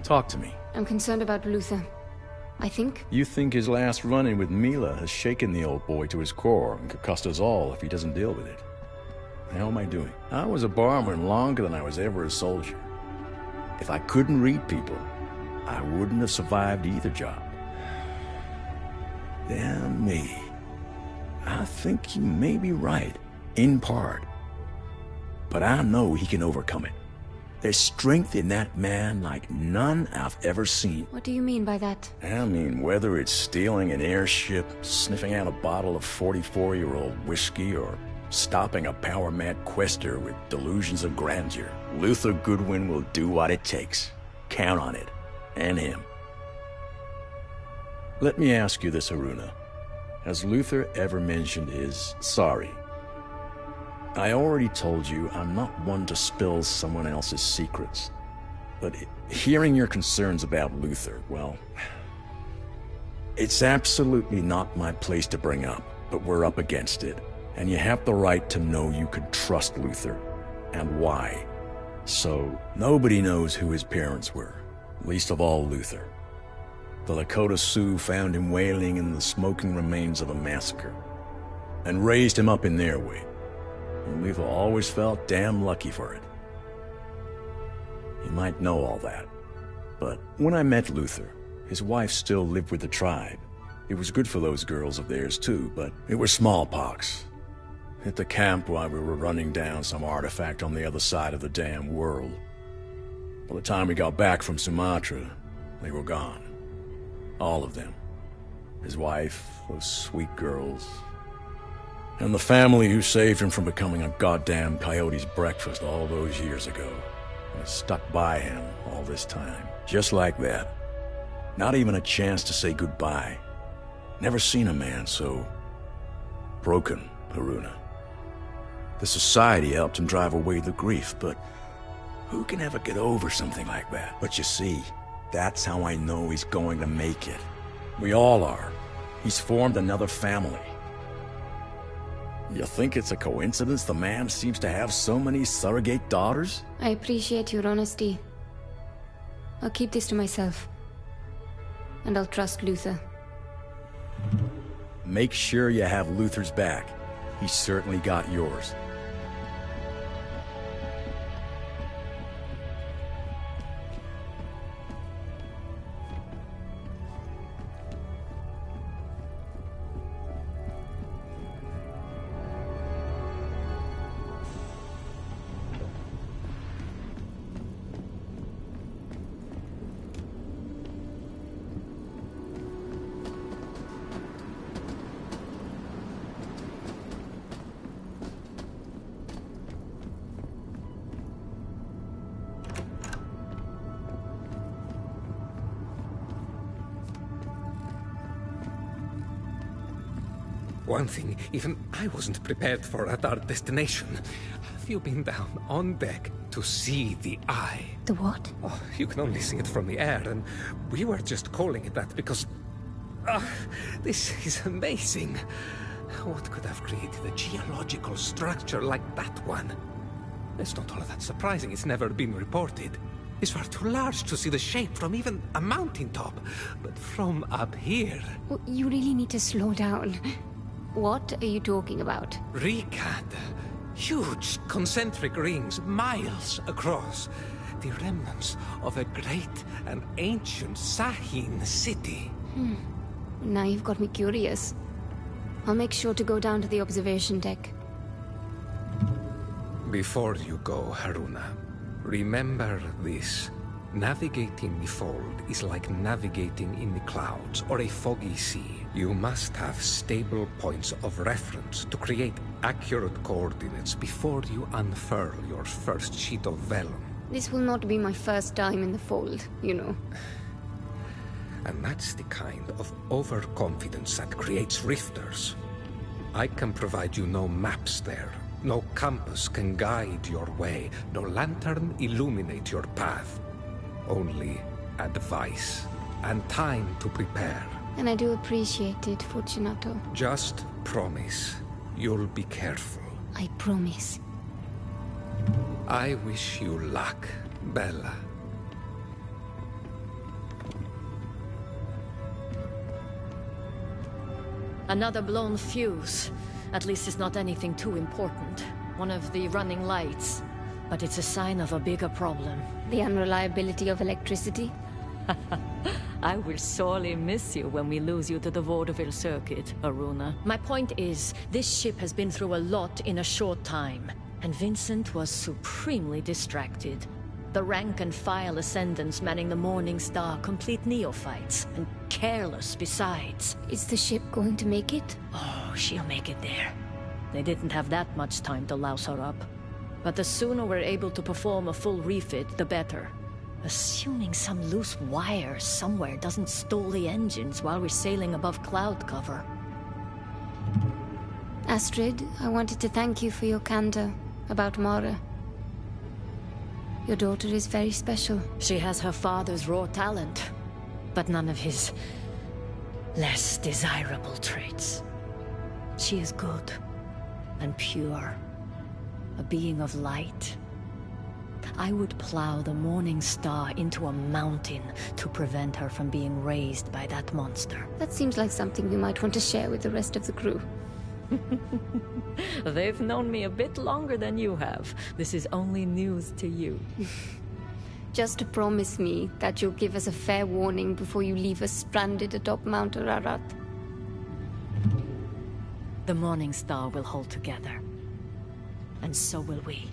Talk to me. I'm concerned about Luther. I think... You think his last run-in with Mila has shaken the old boy to his core and could cost us all if he doesn't deal with it? How am I doing? I was a barman longer than I was ever a soldier. If I couldn't read people, I wouldn't have survived either job. Damn me. I think you may be right, in part. But I know he can overcome it. There's strength in that man like none I've ever seen. What do you mean by that? I mean, whether it's stealing an airship, sniffing out a bottle of 44-year-old whiskey, or stopping a power-mad quester with delusions of grandeur, Luther Goodwin will do what it takes. Count on it. And him. Let me ask you this, Haruna. Has Luther ever mentioned his sorry? I already told you I'm not one to spill someone else's secrets. But hearing your concerns about Luther, well... It's absolutely not my place to bring up, but we're up against it. And you have the right to know you can trust Luther. And why. So, nobody knows who his parents were. Least of all Luther. The Lakota Sioux found him wailing in the smoking remains of a massacre. And raised him up in their way. And we've always felt damn lucky for it. You might know all that. But when I met Luther, his wife still lived with the tribe. It was good for those girls of theirs too, but it was smallpox. Hit the camp while we were running down some artifact on the other side of the damn world. By the time we got back from Sumatra, they were gone. All of them. His wife, those sweet girls, and the family who saved him from becoming a goddamn coyote's breakfast all those years ago. And stuck by him all this time. Just like that. Not even a chance to say goodbye. Never seen a man so... broken, Haruna. The society helped him drive away the grief, but... who can ever get over something like that? But you see, that's how I know he's going to make it. We all are. He's formed another family. You think it's a coincidence the man seems to have so many surrogate daughters? I appreciate your honesty. I'll keep this to myself. And I'll trust Luther. Make sure you have Luther's back. He's certainly got yours. One thing even I wasn't prepared for at our destination. Have you been down on deck to see the Eye? The what? Oh, you can only see it from the air, and we were just calling it that because... this is amazing. What could have created a geological structure like that one? It's not all that surprising, it's never been reported. It's far too large to see the shape from even a mountaintop, but from up here... Well, you really need to slow down. What are you talking about? Rikad. Huge concentric rings, miles across. The remnants of a great and ancient Sahin city. Now you've got me curious. I'll make sure to go down to the observation deck. Before you go, Haruna, remember this. Navigating the Fold is like navigating in the clouds or a foggy sea. You must have stable points of reference to create accurate coordinates before you unfurl your first sheet of vellum. This will not be my first time in the Fold, you know. And that's the kind of overconfidence that creates rifters. I can provide you no maps there. No compass can guide your way. No lantern illuminate your path. Only advice and time to prepare. And I do appreciate it, Fortunato. Just promise you'll be careful. I promise. I wish you luck, Bella. Another blown fuse. At least it's not anything too important. One of the running lights. But it's a sign of a bigger problem. The unreliability of electricity? I will sorely miss you when we lose you to the vaudeville circuit, Haruna. My point is, this ship has been through a lot in a short time, and Vincent was supremely distracted. The rank-and-file ascendants manning the Morning Star, complete neophytes, and careless besides. Is the ship going to make it? Oh, she'll make it there. They didn't have that much time to louse her up. But the sooner we're able to perform a full refit, the better. Assuming some loose wire somewhere doesn't stall the engines while we're sailing above cloud cover. Astrid, I wanted to thank you for your candor about Mara. Your daughter is very special. She has her father's raw talent, but none of his less desirable traits. She is good and pure, a being of light. I would plow the Morning Star into a mountain to prevent her from being raised by that monster. That seems like something we might want to share with the rest of the crew. They've known me a bit longer than you have. This is only news to you. Just promise me that you'll give us a fair warning before you leave us stranded atop Mount Ararat. The Morning Star will hold together. And so will we.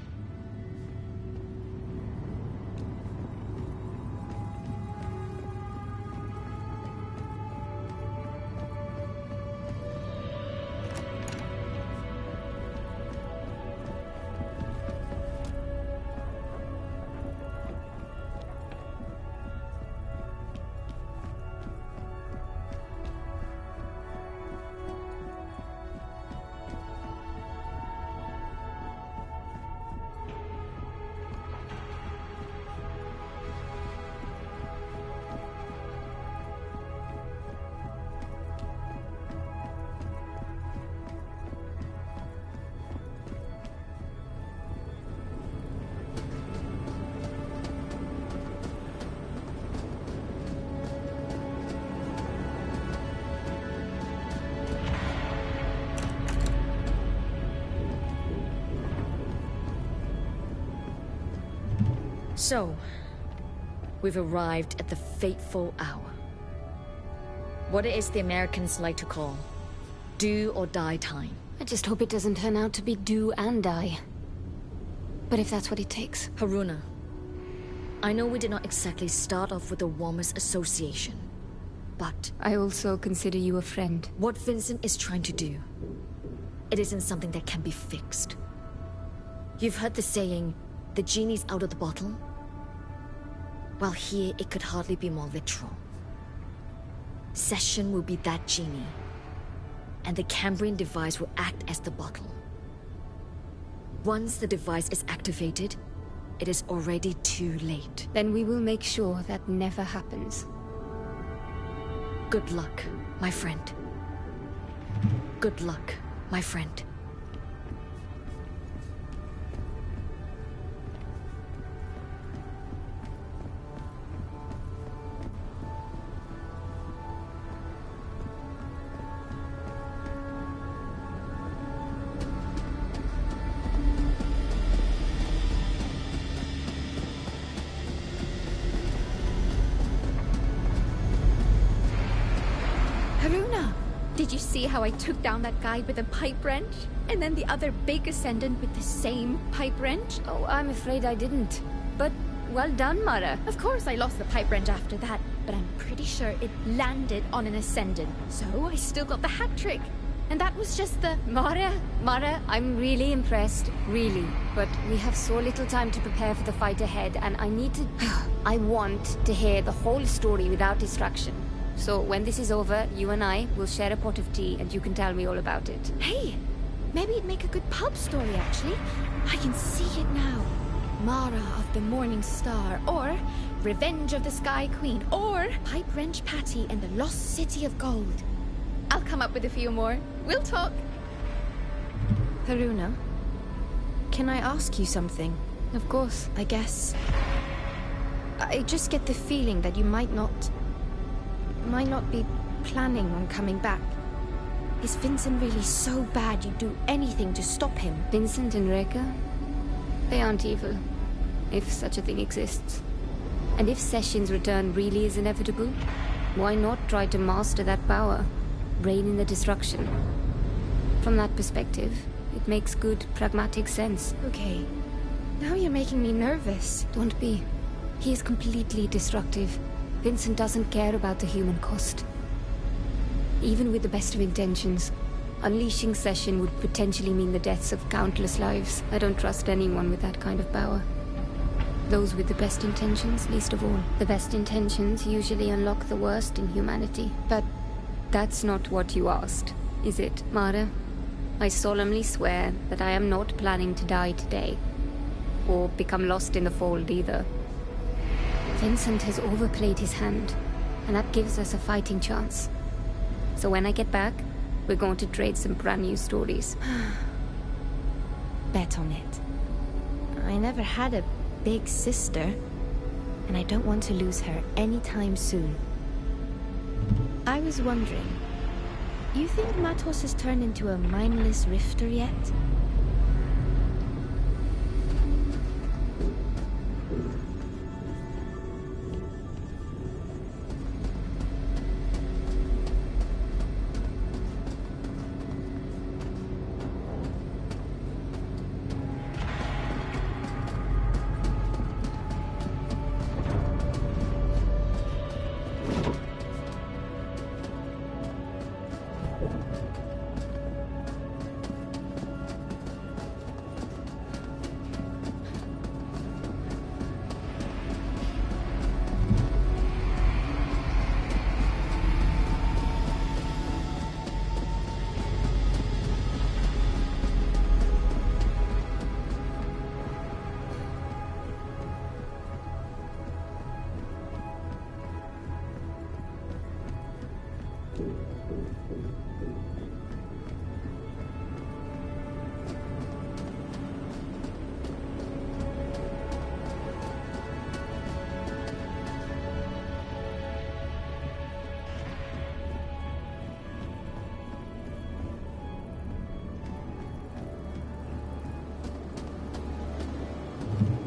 So, we've arrived at the fateful hour. What it is the Americans like to call do or die time. I just hope it doesn't turn out to be do and die. But if that's what it takes. Haruna, I know we did not exactly start off with the warmest association, but I also consider you a friend. what Vincent is trying to do, it isn't something that can be fixed. You've heard the saying, the genie's out of the bottle? Well, here it could hardly be more literal. Session will be that genie, and the Cambrian device will act as the bottle. Once the device is activated, it is already too late. Then we will make sure that never happens. Good luck, my friend. Good luck, my friend. Haruna! Did you see how I took down that guy with a pipe wrench? And then the other big ascendant with the same pipe wrench? Oh, I'm afraid I didn't. But well done, Mara. Of course I lost the pipe wrench after that, but I'm pretty sure it landed on an ascendant. So I still got the hat trick. And that was just the... Mara, I'm really impressed. Really. But we have so little time to prepare for the fight ahead, and I need to... I want to hear the whole story without distraction. So when this is over, you and I will share a pot of tea, and you can tell me all about it. Hey! Maybe it'd make a good pub story, actually. I can see it now. Mara of the Morning Star, or Revenge of the Sky Queen, or Pipe Wrench Patty and the Lost City of Gold. I'll come up with a few more. We'll talk. Haruna, can I ask you something? Of course. I guess... I just get the feeling that you might not be planning on coming back. Is Vincent really so bad you'd do anything to stop him? Vincent and Rekka? They aren't evil, if such a thing exists. And if Session's return really is inevitable, why not try to master that power? Reign in the destruction. From that perspective, it makes good, pragmatic sense. Okay. Now you're making me nervous. Don't be. He is completely destructive. Vincent doesn't care about the human cost. Even with the best of intentions, unleashing Session would potentially mean the deaths of countless lives. I don't trust anyone with that kind of power. Those with the best intentions, least of all. The best intentions usually unlock the worst in humanity. But that's not what you asked, is it, Mara? I solemnly swear that I am not planning to die today. Or become lost in the fold either. Vincent has overplayed his hand, and that gives us a fighting chance. So when I get back, we're going to trade some brand new stories. Bet on it. I never had a big sister, and I don't want to lose her anytime soon. I was wondering, you think Matos has turned into a mindless rifter yet?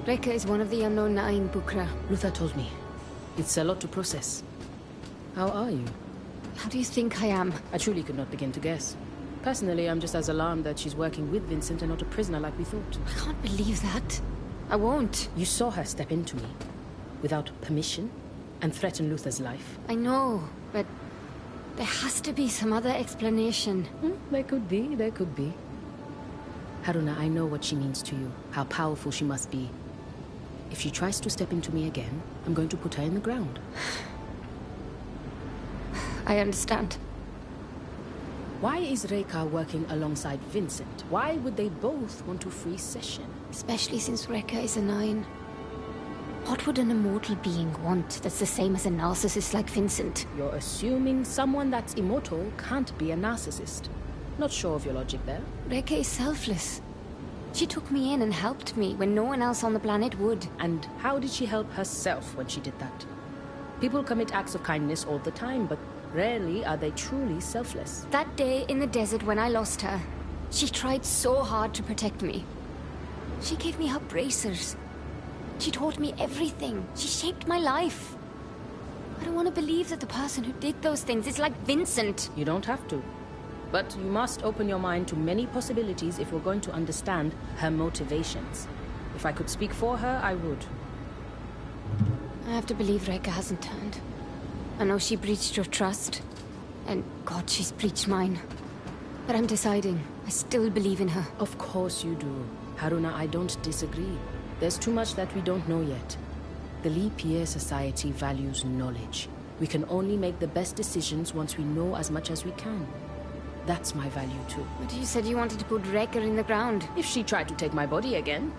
Rekka is one of the unknown Nine, Bukra. Luther told me. It's a lot to process. How are you? How do you think I am? I truly could not begin to guess. Personally, I'm just as alarmed that she's working with Vincent and not a prisoner like we thought. I can't believe that. I won't. You saw her step into me, without permission, and threaten Luther's life. I know, but there has to be some other explanation. There could be, there could be. Haruna, I know what she means to you, how powerful she must be. If she tries to step into me again, I'm going to put her in the ground. I understand. Why is Rekka working alongside Vincent? Why would they both want to free Session? Especially since Rekka is a Nine. What would an immortal being want that's the same as a narcissist like Vincent? You're assuming someone that's immortal can't be a narcissist. Not sure of your logic there. Rekka is selfless. She took me in and helped me when no one else on the planet would. And how did she help herself when she did that? People commit acts of kindness all the time, but rarely are they truly selfless. That day in the desert when I lost her, she tried so hard to protect me. She gave me her bracers. She taught me everything. She shaped my life. I don't want to believe that the person who did those things is like Vincent. You don't have to. But you must open your mind to many possibilities if we're going to understand her motivations. If I could speak for her, I would. I have to believe Rekka hasn't turned. I know she breached your trust. And God, she's breached mine. But I'm deciding. I still believe in her. Of course you do. Haruna, I don't disagree. There's too much that we don't know yet. The Lee Pierre Society values knowledge. We can only make the best decisions once we know as much as we can. That's my value too. But you said you wanted to put Rekka in the ground. If she tried to take my body again.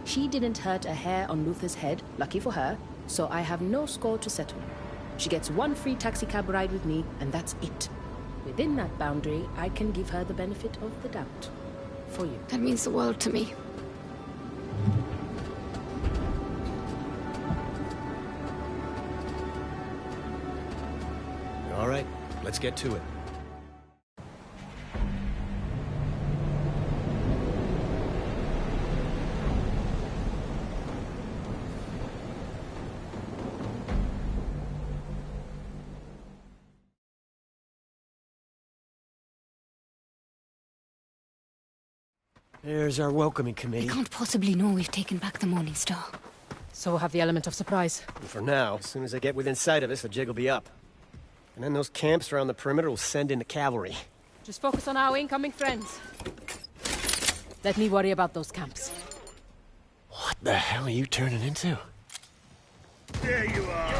She didn't hurt a hair on Luther's head, lucky for her, so I have no score to settle. She gets one free taxicab ride with me, and that's it. Within that boundary, I can give her the benefit of the doubt. For you. That means the world to me. All right, let's get to it. There's our welcoming committee. They can't possibly know we've taken back the Morning Star. So we'll have the element of surprise. And for now, as soon as they get within sight of us, the jig will be up. And then those camps around the perimeter will send in the cavalry. Just focus on our incoming friends. Let me worry about those camps. What the hell are you turning into? There you are!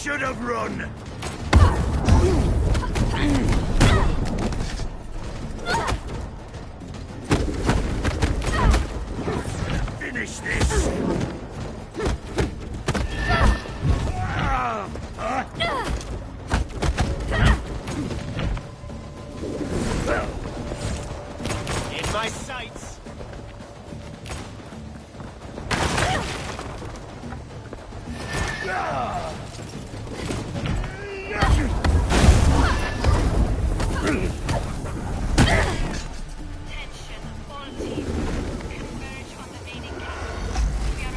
Should have run! Finish this! In my sights!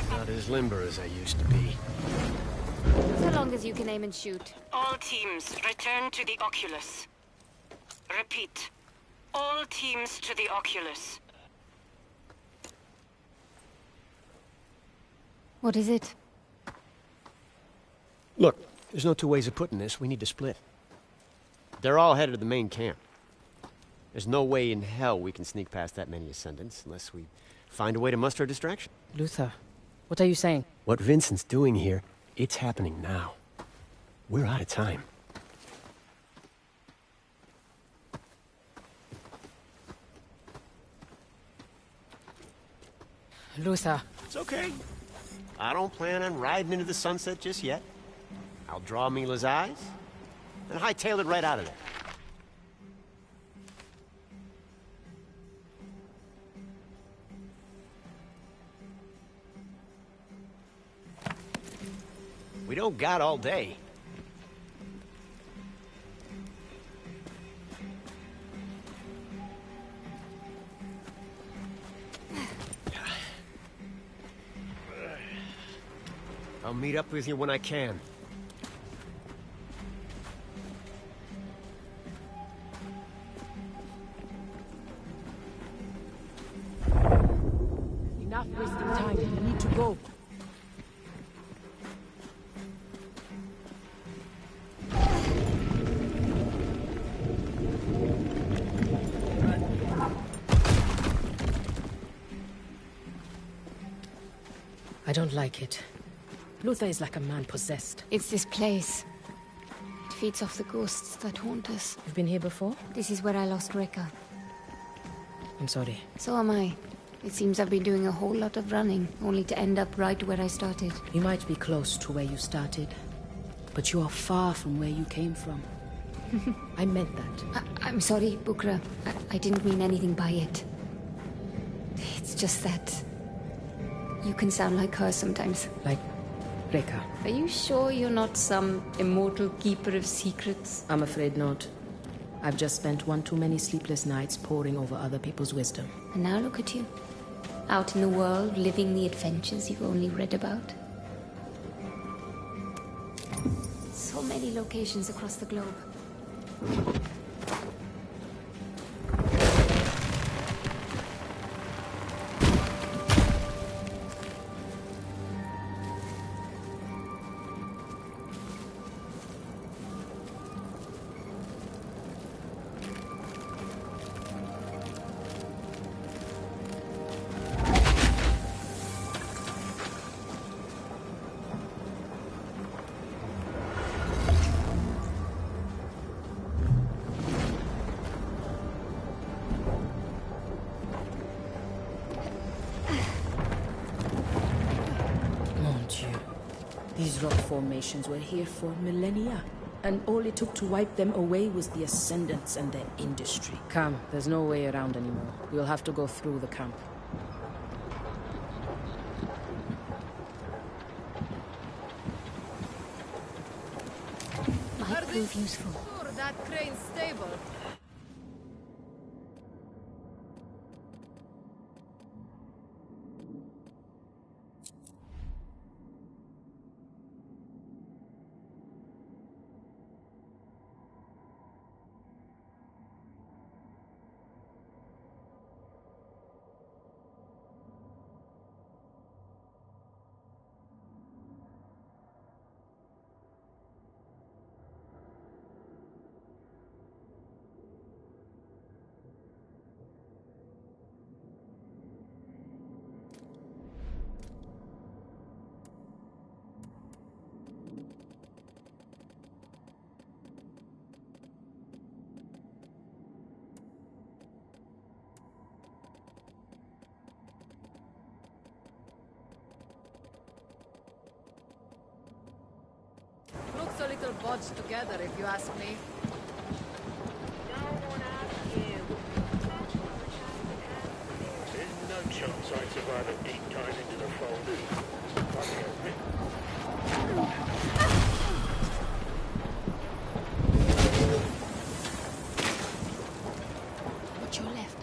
Not as limber as I used to be. So long as you can aim and shoot. All teams, return to the Oculus. Repeat. All teams to the Oculus. What is it? Look, there's no two ways of putting this. We need to split. They're all headed to the main camp. There's no way in hell we can sneak past that many ascendants unless we find a way to muster a distraction. Luther, what are you saying? What Vincent's doing here, it's happening now. We're out of time. Luther. It's okay. I don't plan on riding into the sunset just yet. I'll draw Mila's eyes and hightail it right out of there. We don't got all day. I'll meet up with you when I can. Enough wasting time. We need to go. I don't like it. Luther is like a man possessed. It's this place. It feeds off the ghosts that haunt us. You've been here before? This is where I lost Rekka. I'm sorry. So am I. It seems I've been doing a whole lot of running, only to end up right where I started. You might be close to where you started, but you are far from where you came from. I meant that. I'm sorry, Bukra. I didn't mean anything by it. It's just that... you can sound like her sometimes. Like Rekka. Are you sure you're not some immortal keeper of secrets? I'm afraid not. I've just spent one too many sleepless nights poring over other people's wisdom. And now look at you. Out in the world, living the adventures you've only read about. So many locations across the globe. These rock formations were here for millennia, and all it took to wipe them away was the Ascendants and their industry. Come, there's no way around anymore. We'll have to go through the camp. Might prove useful. That crane's stable. Looks a little bodged together, if you ask me. There's no chance I'd survive a deep dive into the fold. Watch your left.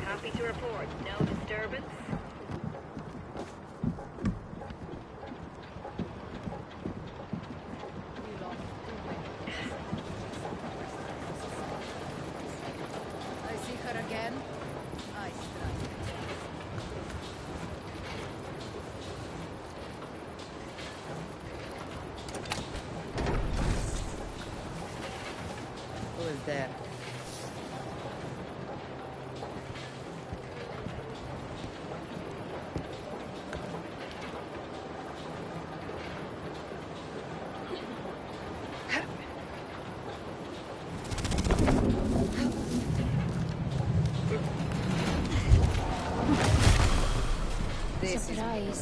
Happy to report, no disturbance. I see her again. I strike. Who is there? Surprise.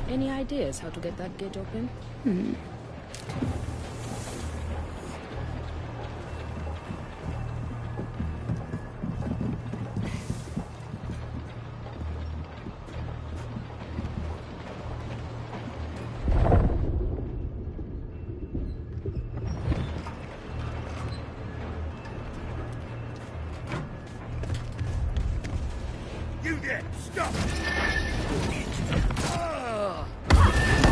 Any ideas how to get that gate open? You there! Stop!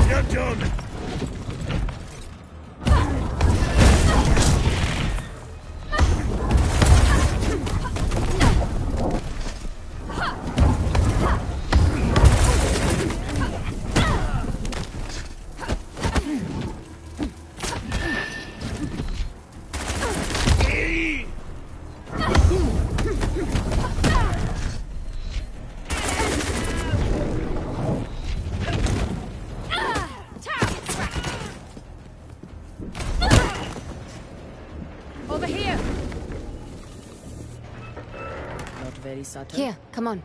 You're done! very subtle. Here, come on.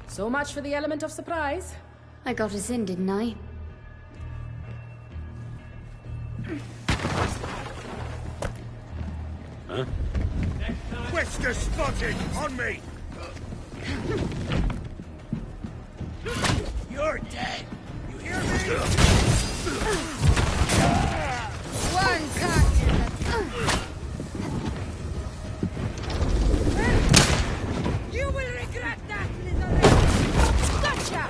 So much for the element of surprise. I got us in, didn't I? Huh? Wesker spotted! On me! You're dead! You hear me? One cut! You will regret that, little... Gotcha!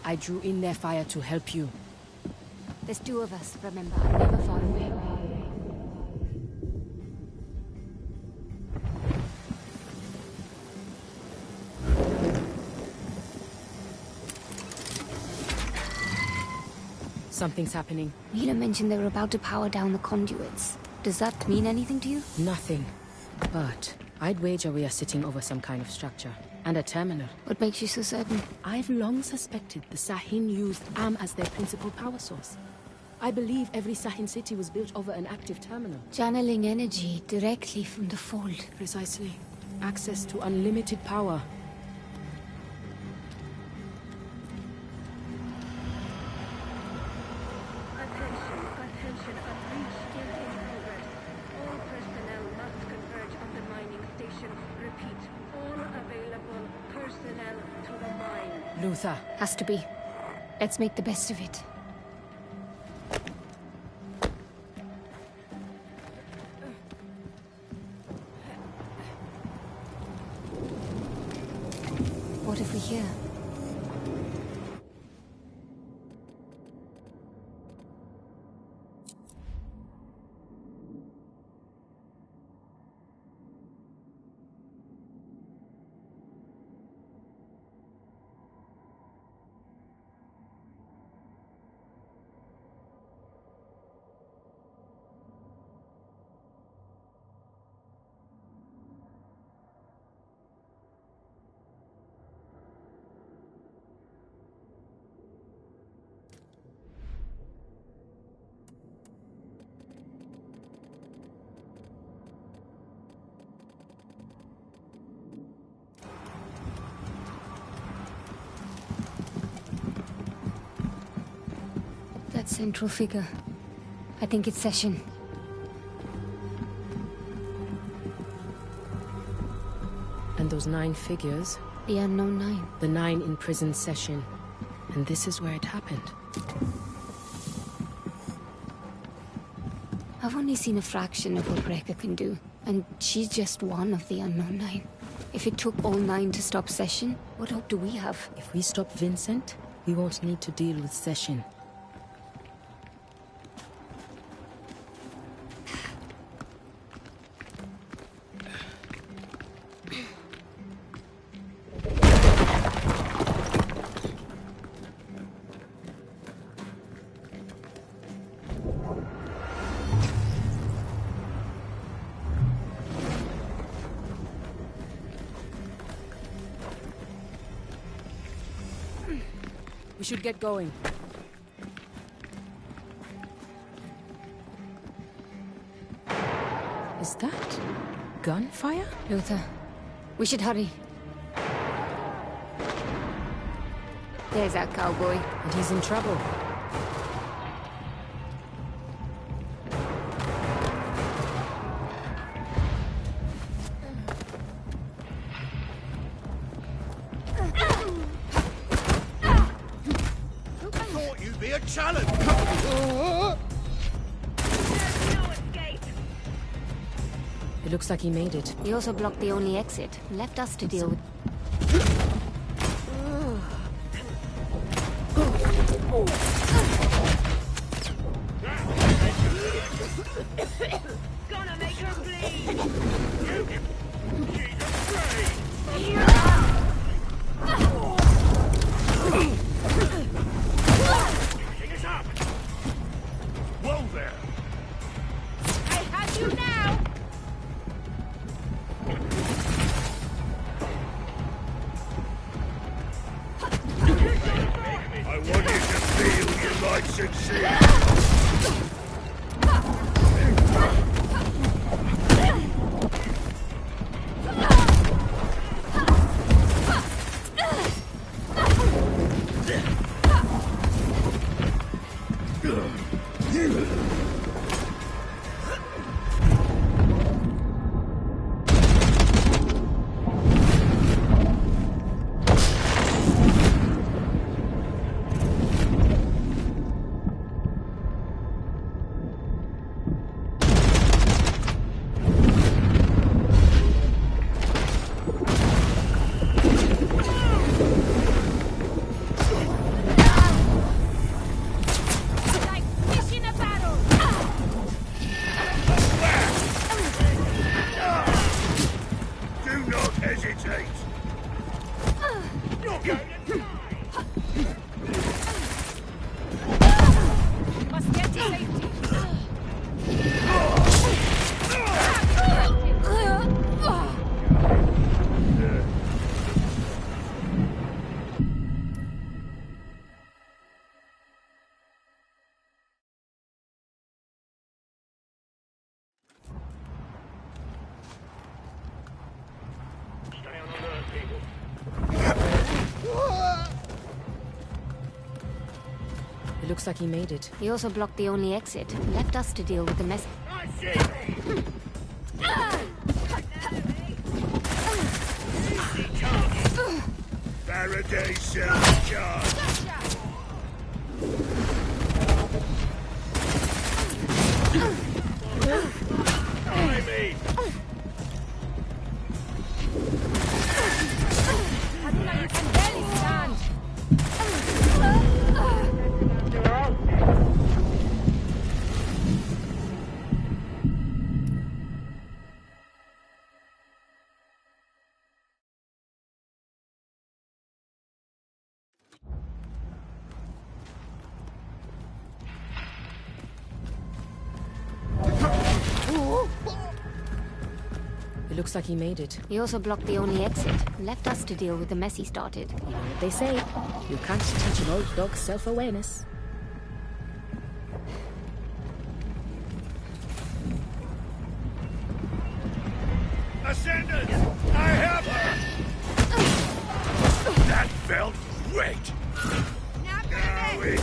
I drew in their fire to help you. There's two of us, remember. I'm never far away. Something's happening. Mila mentioned they were about to power down the conduits. Does that mean anything to you? Nothing. But I'd wager we are sitting over some kind of structure. And a terminal. What makes you so certain? I've long suspected the Sahin used Am as their principal power source. I believe every Sahin city was built over an active terminal. Channeling energy directly from the Fold. Precisely. Access to unlimited power. Attention, a breach still in progress. All personnel must converge on the mining station. Repeat, all available personnel to the mine. Luther. Has to be. Let's make the best of it. What if we hear? That central figure. I think it's Session. And those 9 figures? The unknown 9. The 9 in prison Session. And this is where it happened. I've only seen a fraction of what Rekka can do. And she's just one of the unknown 9. If it took all 9 to stop Session, what hope do we have? If we stop Vincent, we won't need to deal with Session. should get going. Is that gunfire? Luther, we should hurry. There's that cowboy. And he's in trouble. Thought you'd be a challenge. It looks like he made it. He also blocked the only exit, left us to deal with... Gonna make her bleed! She's up! Whoa there! I have you now! I want you to feel you might succeed! Like fish in a barrel! Do not hesitate! You're going to Must get to safety. stay on alert, people. It looks like he made it. He also blocked the only exit, left us to deal with the mess... I see! Easy target! Faraday cell charge! I mean! Aduna, you can barely stand! It looks like he made it. He also blocked the only exit, left us to deal with the mess he started. You know what they say. You can't teach an old dog self-awareness. Ascendants! I have her! That felt great! Now we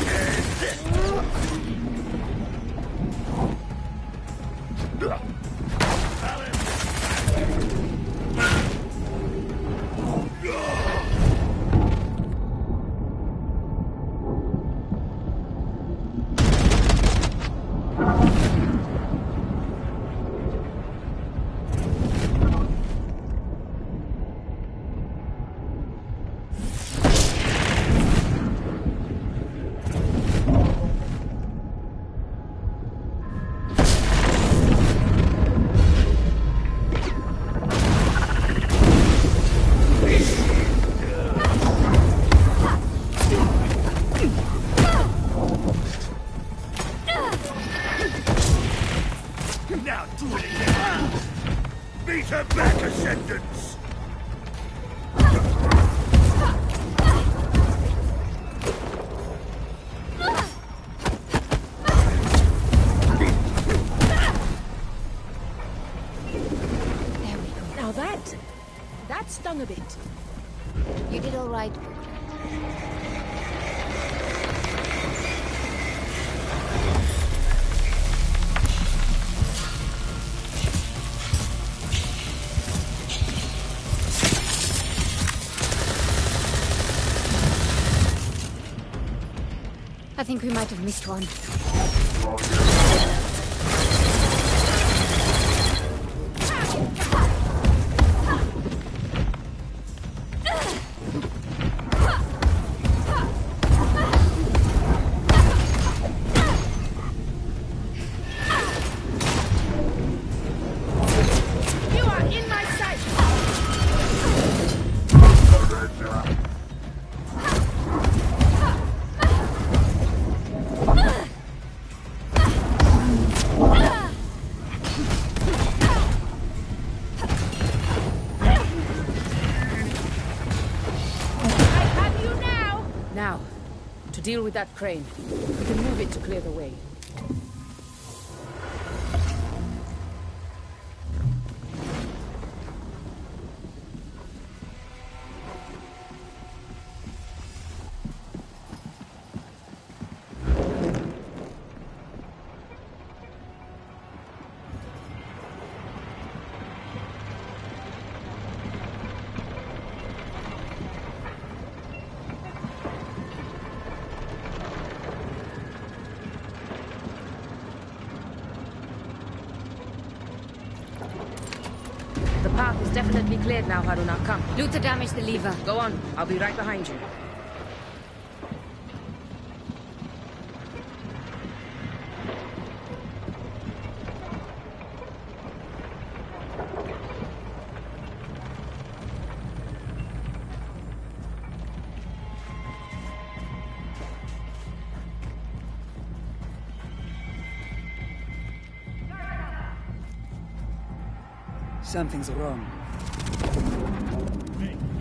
Now do it again! Beat her back, Ascendants! along a bit. You did all right. I think we might have missed one. You are in my sight! Now, to deal with that crane. We can move it to clear the way. The path is definitely cleared now, Haruna. Come. Luther damaged the lever. Go on. I'll be right behind you. Something's wrong.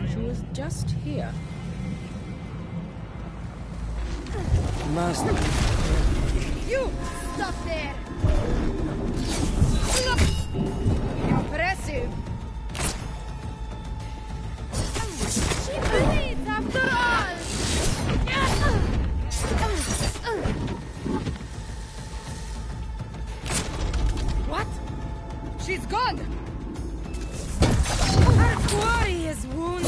She was just here. Master. You! Stop there! Impressive! She bleeds after all! What? She's gone! Our quarry is wounded!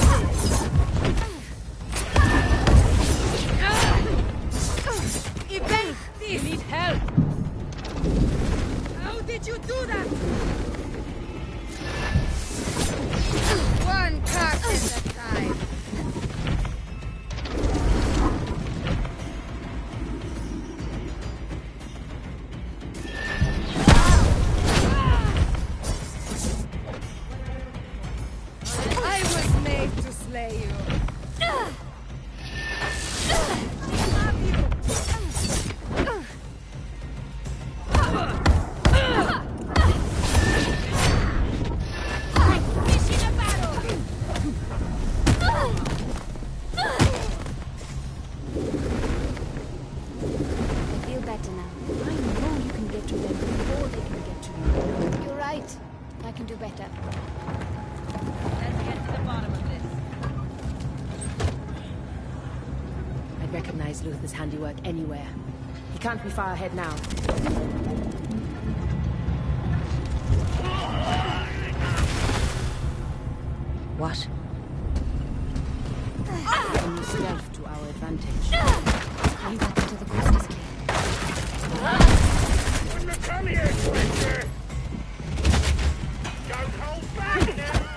You need help! How did you do that? One carcass at a time. I was made to slay you. Recognize Luther's handiwork anywhere. He can't be far ahead now. What? Can you stealth to our advantage? Come back into the coast is clear. Wouldn't have come here, stranger! Don't hold back now!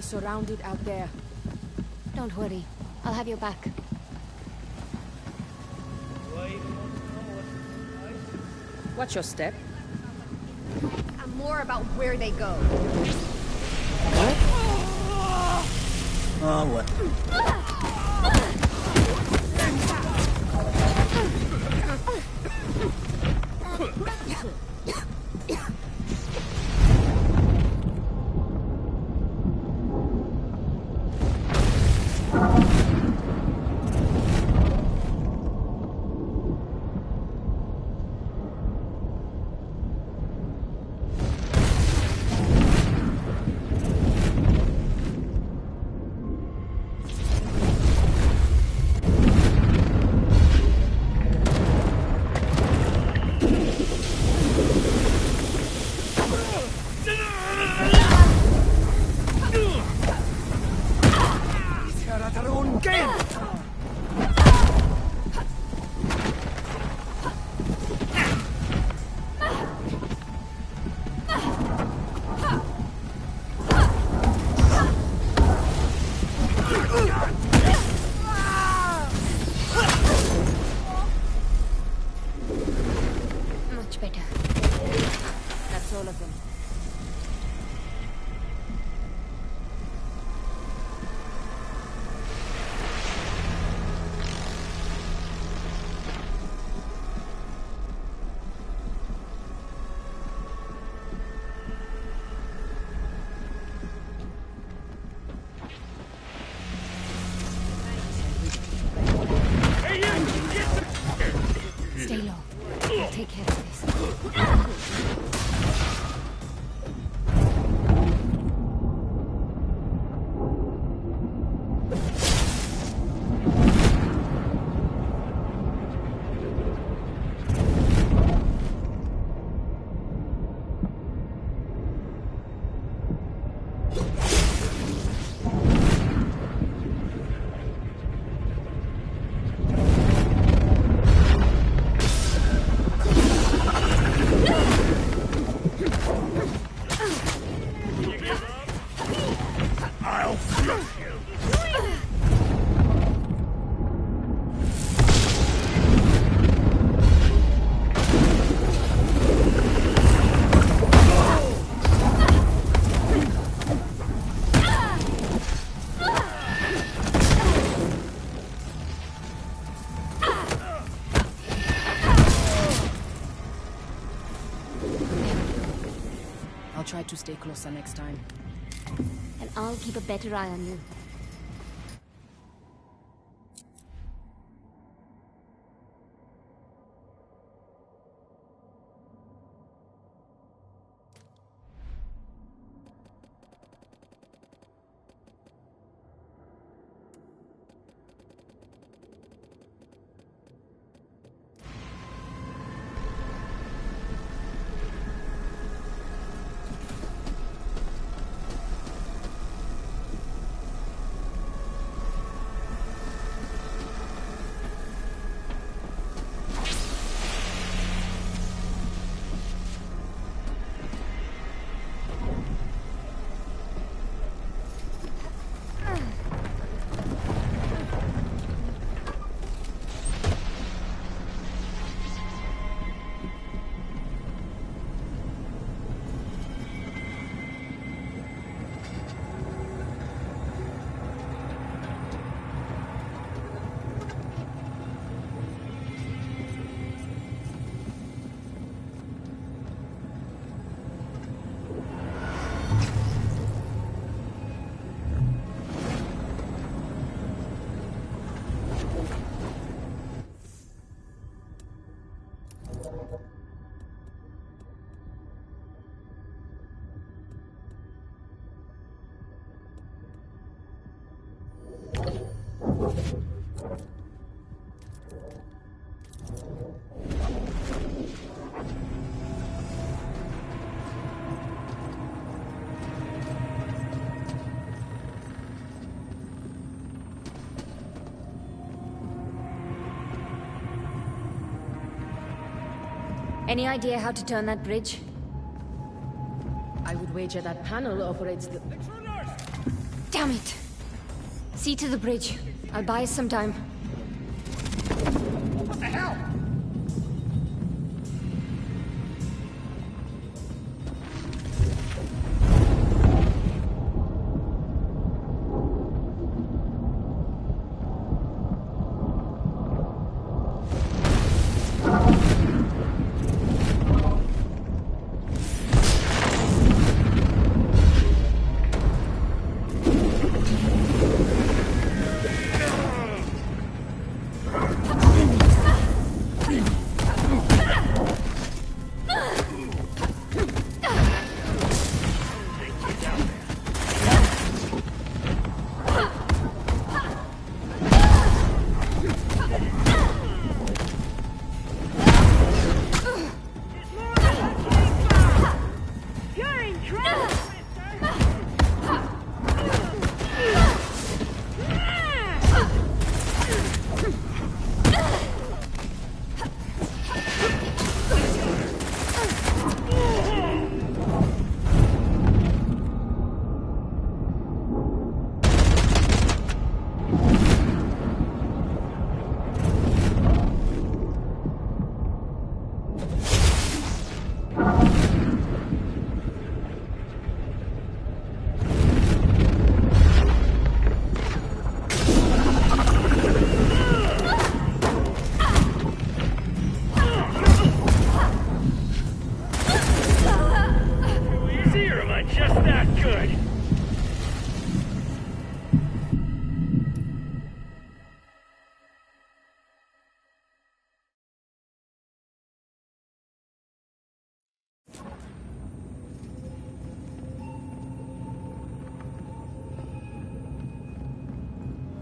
Surrounded out there. Don't worry. I'll have your back. Watch your step. And more about where they go. Oh, what? Much better. That's all of them. Stay low. I'll take care of this. I'll try to stay closer next time. And I'll keep a better eye on you. Any idea how to turn that bridge? I would wager that panel operates the... Damn it! See to the bridge. I'll buy us some time. What the hell?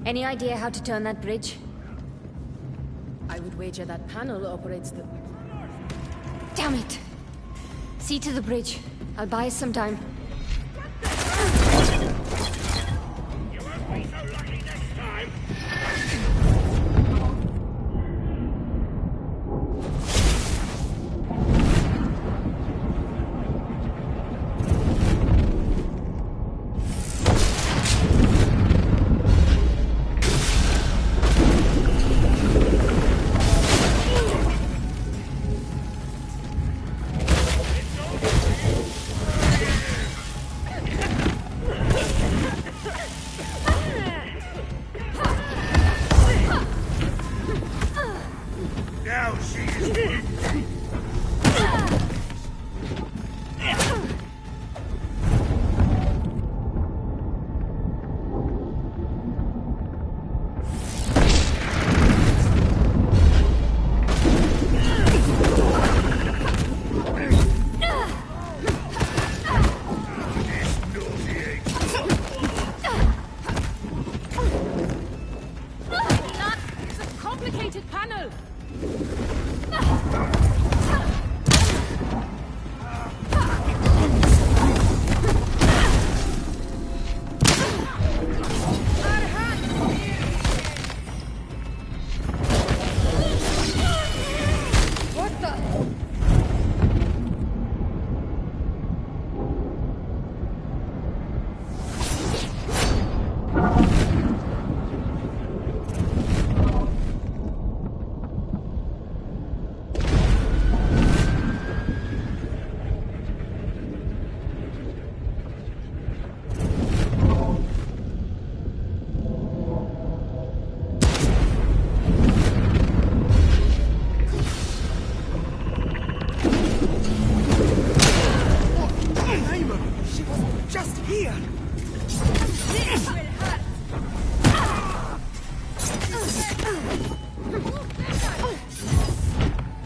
Any idea how to turn that bridge? I would wager that panel operates the... Damn it! See to the bridge. I'll buy us some time. You won't be so lucky next time.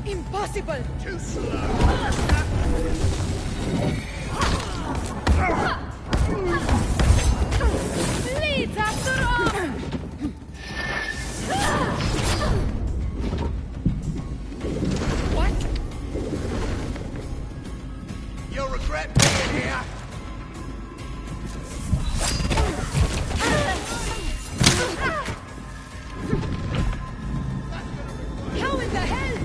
Impossible! Too slow! Leads after all! What? You'll regret being here! How in the hell?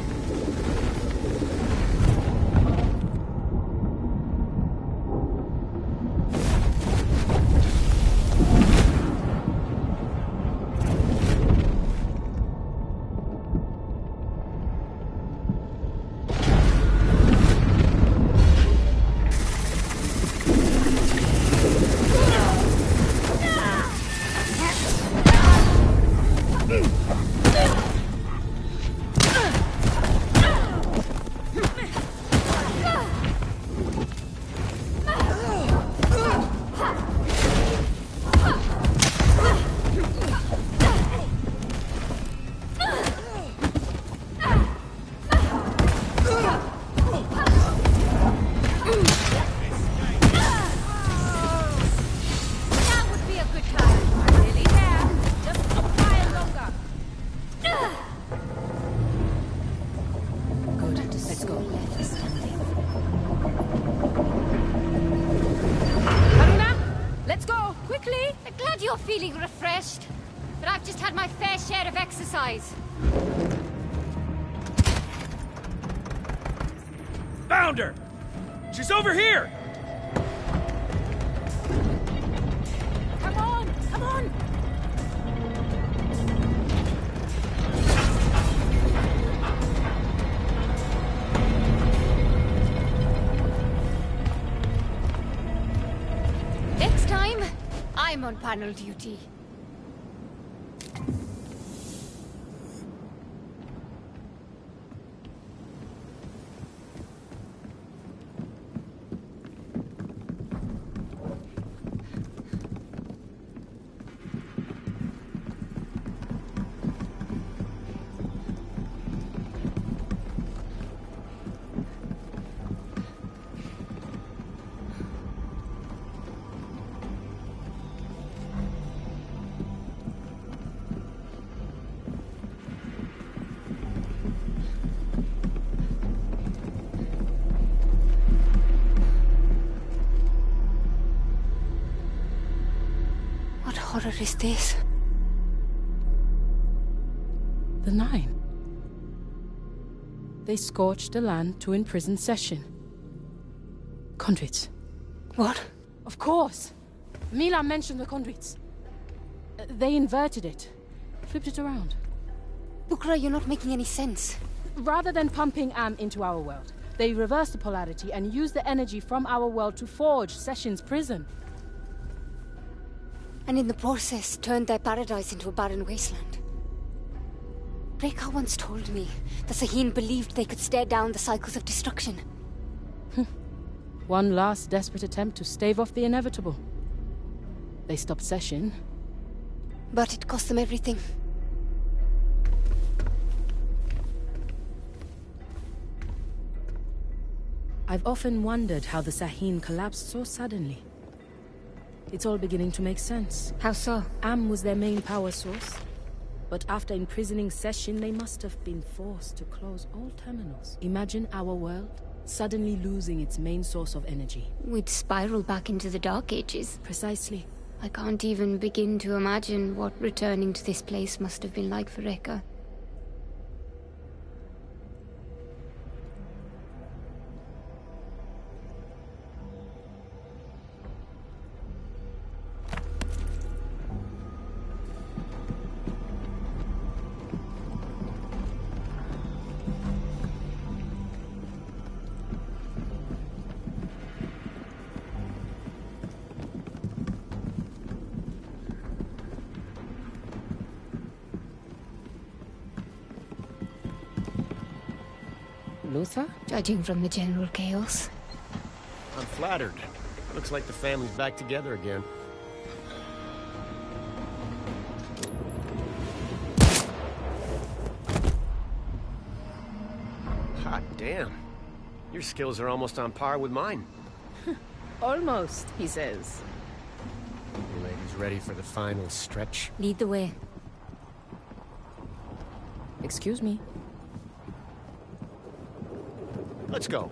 Feeling refreshed, but I've just had my fair share of exercise. Found her! She's over here! Come on! Come on! Next time, I'm on panel duty. What horror is this? The Nine. They scorched the land to imprison Session. Conduits. What? Of course! Mila mentioned the conduits. They inverted it. Flipped it around. Bukra, you're not making any sense. Rather than pumping Am into our world, they reversed the polarity and used the energy from our world to forge Session's prison. And in the process, turned their paradise into a barren wasteland. Rekha once told me the Saheen believed they could stare down the cycles of destruction. One last desperate attempt to stave off the inevitable. They stopped Session. But it cost them everything. I've often wondered how the Saheen collapsed so suddenly. It's all beginning to make sense. How so? Am was their main power source. But after imprisoning Session, they must have been forced to close all terminals. Imagine our world suddenly losing its main source of energy. We'd spiral back into the Dark Ages. Precisely. I can't even begin to imagine what returning to this place must have been like for Rekha. Luther? Judging from the general chaos. I'm flattered. Looks like the family's back together again. Hot damn. Your skills are almost on par with mine. Almost, he says. You ladies ready for the final stretch? Lead the way. Excuse me. Let's go.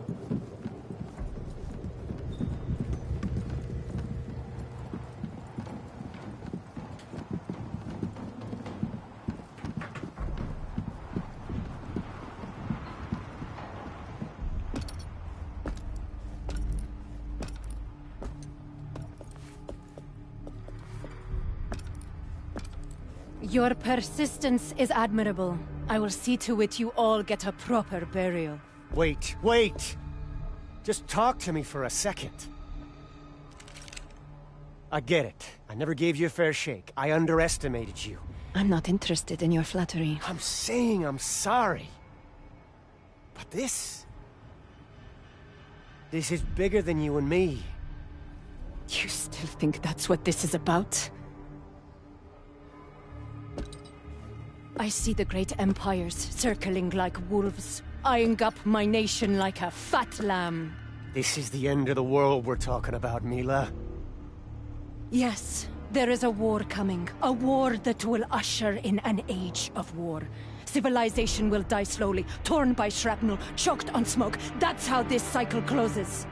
Your persistence is admirable. I will see to it you all get a proper burial. Wait! Just talk to me for a second. I get it. I never gave you a fair shake. I underestimated you. I'm not interested in your flattery. I'm saying I'm sorry. But this is bigger than you and me. You still think that's what this is about? I see the great empires circling like wolves, eyeing up my nation like a fat lamb. This is the end of the world we're talking about, Mila. Yes, there is a war coming. A war that will usher in an age of war. Civilization will die slowly, torn by shrapnel, choked on smoke. That's how this cycle closes.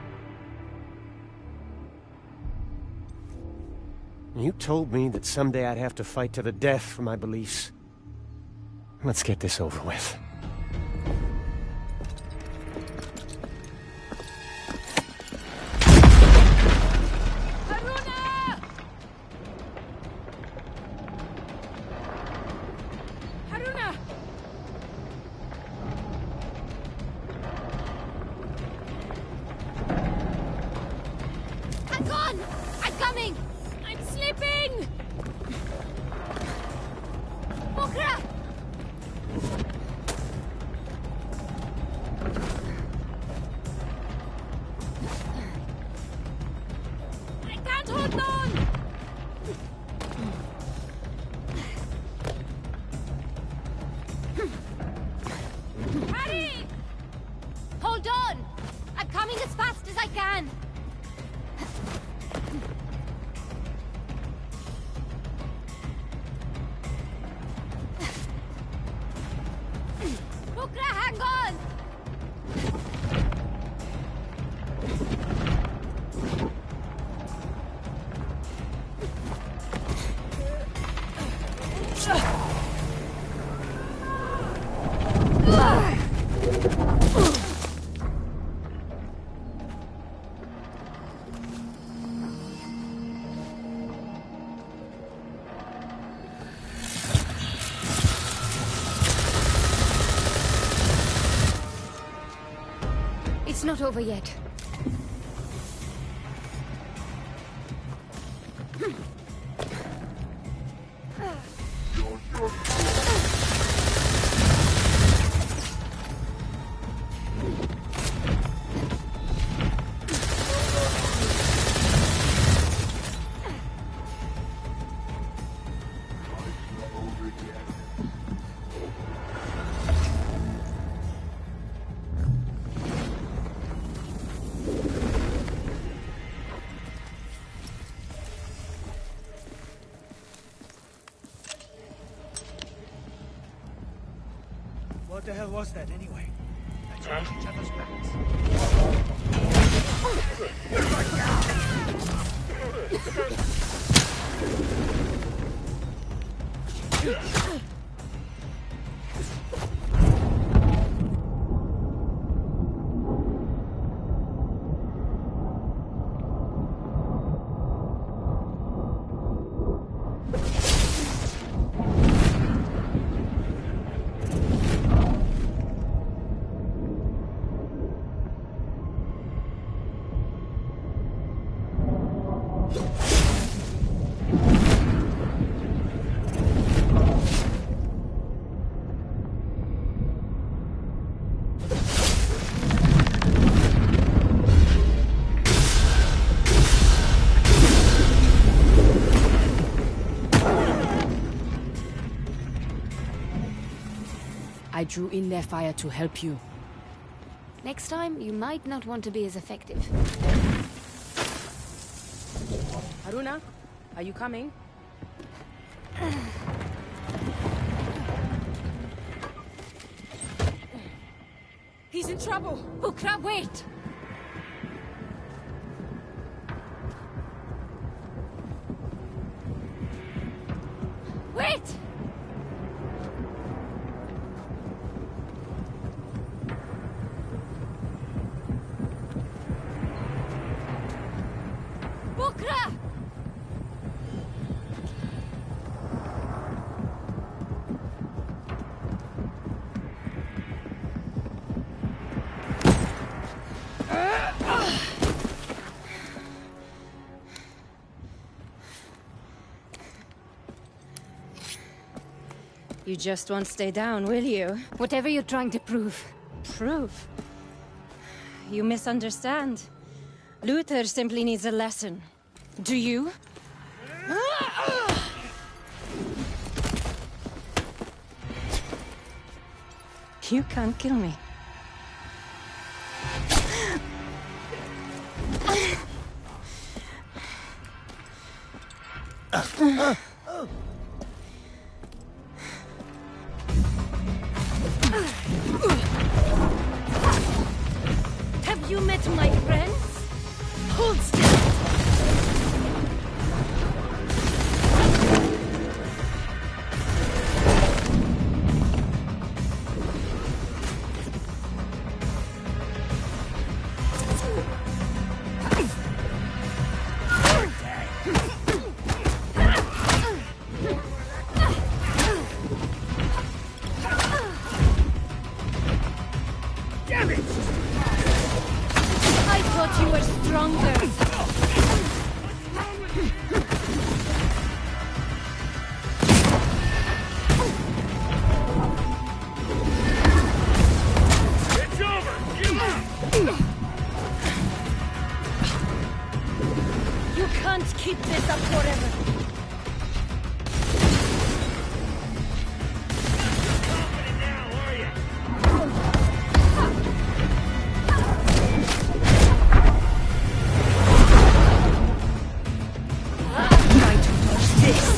You told me that someday I'd have to fight to the death for my beliefs. Let's get this over with. It's not over yet. What the hell was that anyway? Let's watch each other's backs. I drew in their fire to help you. Next time, you might not want to be as effective. Haruna, are you coming? He's in trouble! Bukra, wait! Wait! Bukra! You just won't stay down, will you? Whatever you're trying to prove. Prove? You misunderstand. Luther simply needs a lesson. Do you? You can't kill me. Have you met my friends? Hold still! Damn it! I thought you were stronger. It's over! Give up! You can't keep this up forever. Try to dodge this!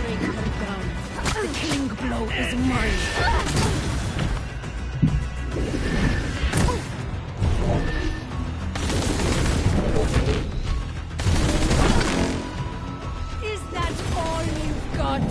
Break them down. The killing blow is mine. Is that all you've got?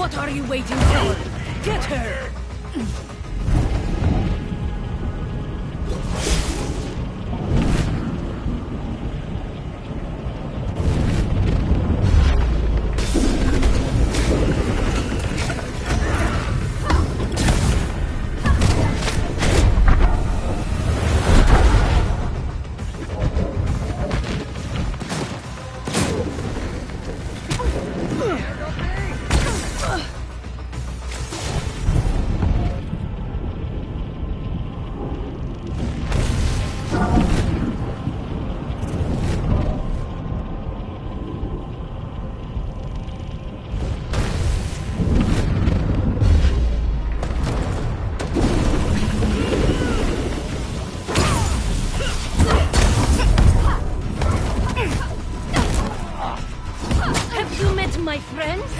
What are you waiting for? Get her! My friends?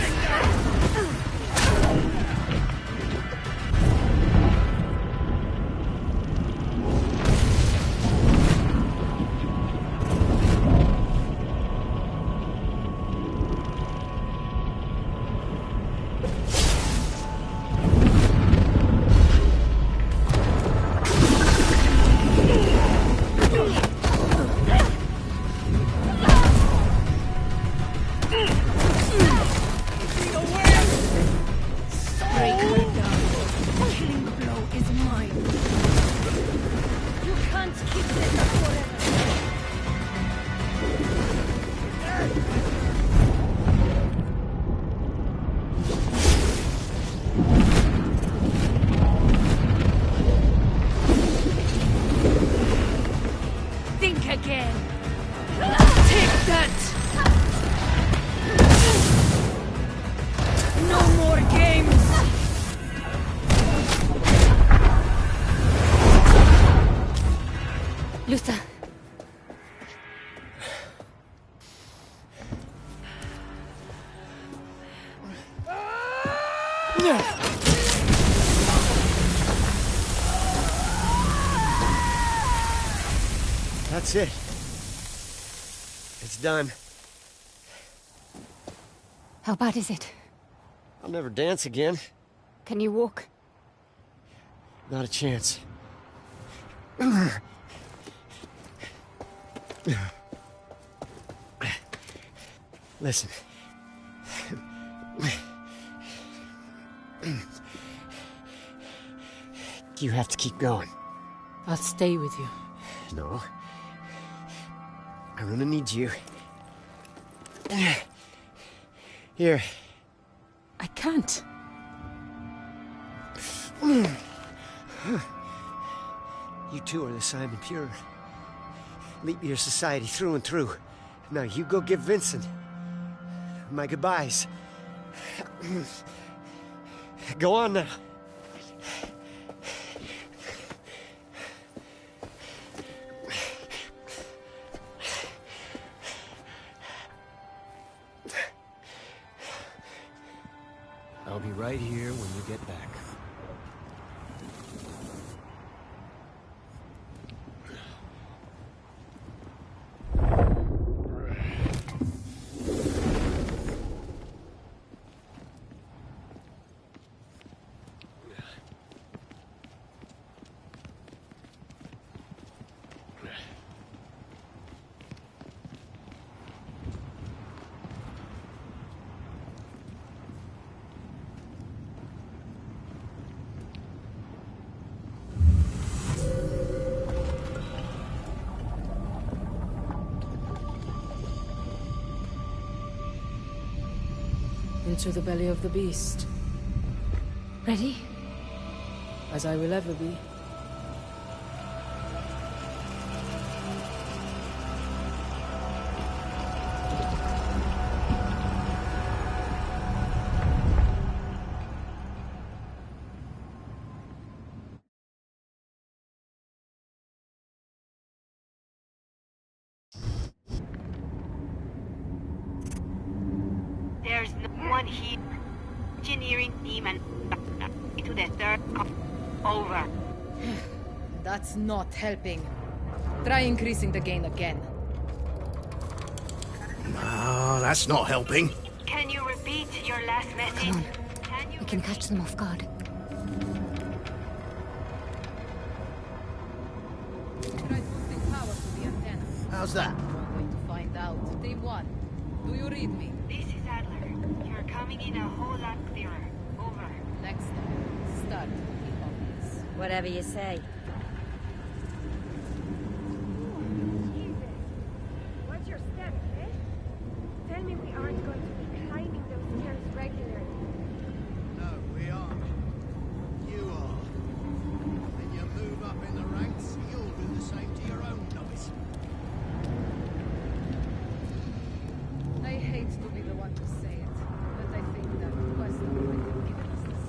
Luther. That's it. It's done. How bad is it? I'll never dance again. Can you walk? Not a chance. Listen. You have to keep going. I'll stay with you. No. I'm gonna need you. Here. I can't. You two are the Simon Pure. Leap Year Society through and through. Now you go give Vincent my goodbyes. Go on now. I'll be right here when you get back. Into the belly of the beast. Ready? As I will ever be. There's no one here. Engineering team and to the third. Over. That's not helping. Try increasing the gain again. No, that's not helping. Can you repeat your last message? We can catch them off guard. How's that? We're going to find out. Team 1, do you read me? This is Adler. You're coming in a whole lot clearer. Over. Next time, start with the obvious. Whatever you say. What's your step, eh? Tell me we aren't going to be climbing those stairs regularly. No, we aren't. You are. When you move up in the ranks, you'll do the same to your own novice. I hate to be the one to say it, but I think that Quest already given us this.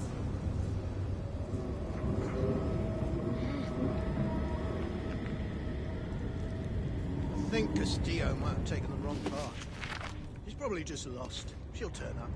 I think Castillo might have taken the wrong path. He's probably just lost. She'll turn up.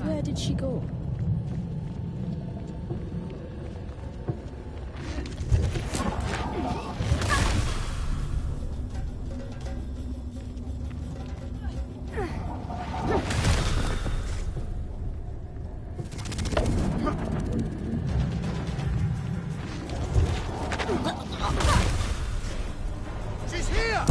Where did she go? She's here!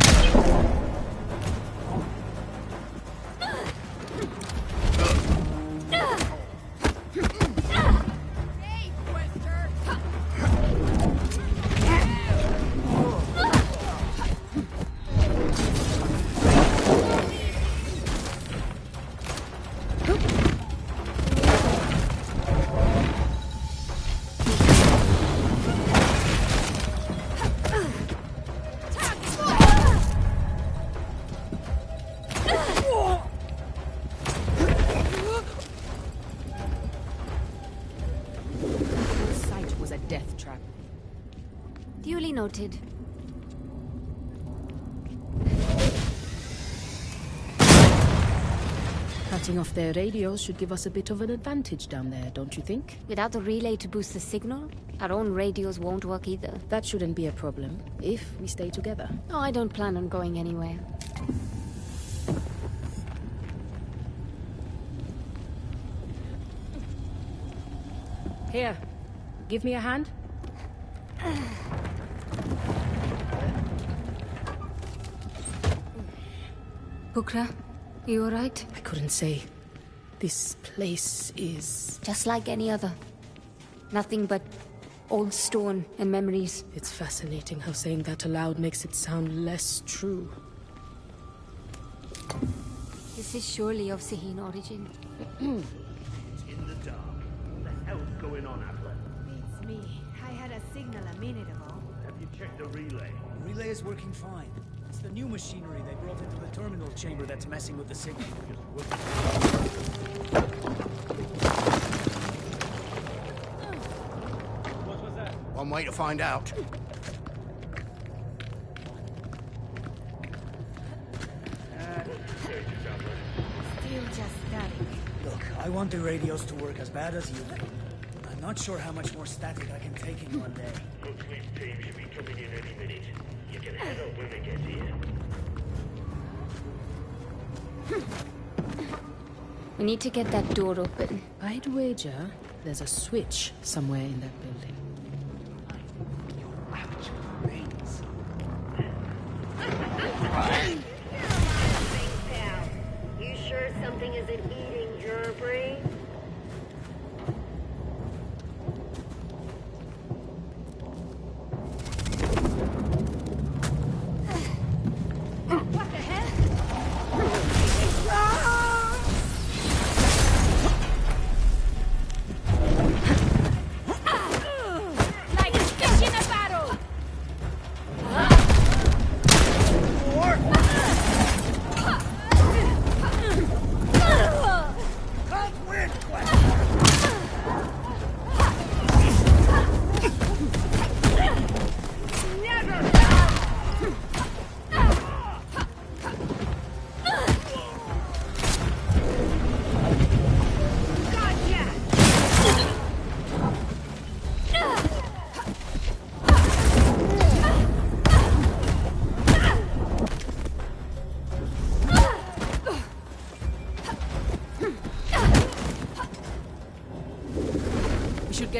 Sight was a death trap. Duly noted. Cutting off their radios should give us a bit of an advantage down there, don't you think? Without the relay to boost the signal, our own radios won't work either. That shouldn't be a problem, if we stay together. No, I don't plan on going anywhere. Here, give me a hand. Bukra, you alright? I couldn't say. This place is... Just like any other. Nothing but old stone and memories. It's fascinating how saying that aloud makes it sound less true. This is surely of Sahine origin. It's in the dark. What the hell's going on, Adler? It's me. I had a signal a minute ago. Have you checked the relay? The relay is working fine. It's the new machinery they brought into the terminal chamber that's messing with the signal. What was that? One way to find out. Still just static. Look, I want the radios to work as bad as you do. I'm not sure how much more static I can take in one day. Huxley's team should be coming in any minute. You can head up when they get here. We need to get that door open. I'd wager there's a switch somewhere in that building. You sure something isn't eating your brain?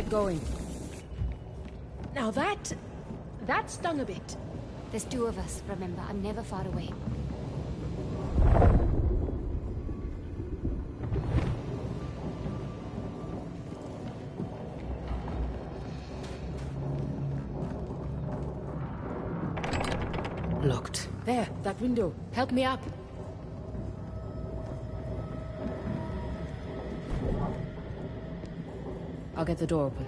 get going. Now that stung a bit. There's two of us, remember. I'm never far away. Locked. There, that window. Help me up. I'll get the door open.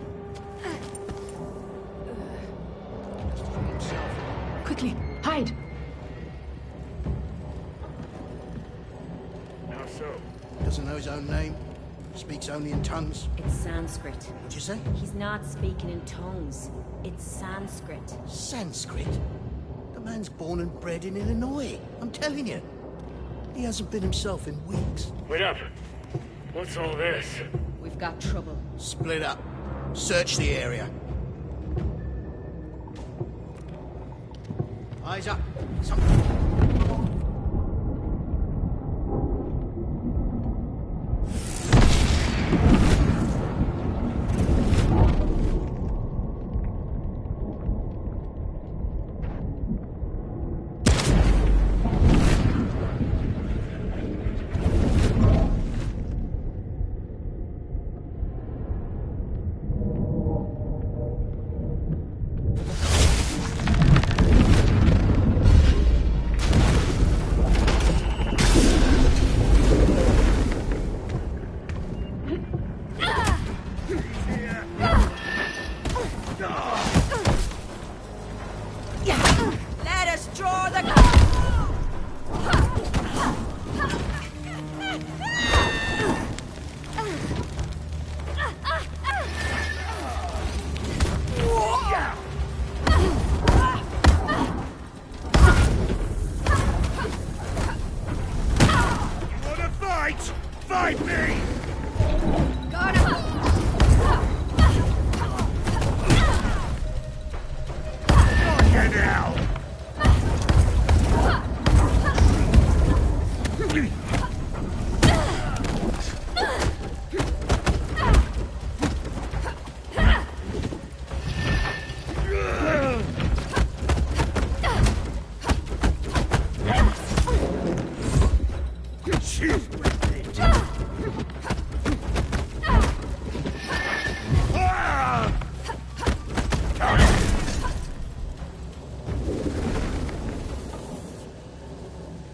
Quickly, hide! How so? Doesn't know his own name. Speaks only in tongues. It's Sanskrit. What'd you say? He's not speaking in tongues. It's Sanskrit. Sanskrit? The man's born and bred in Illinois. I'm telling you. He hasn't been himself in weeks. Wait up. What's all this? We've got trouble. Split up. Search the area. Eyes up. Fight me! Got him! On you now!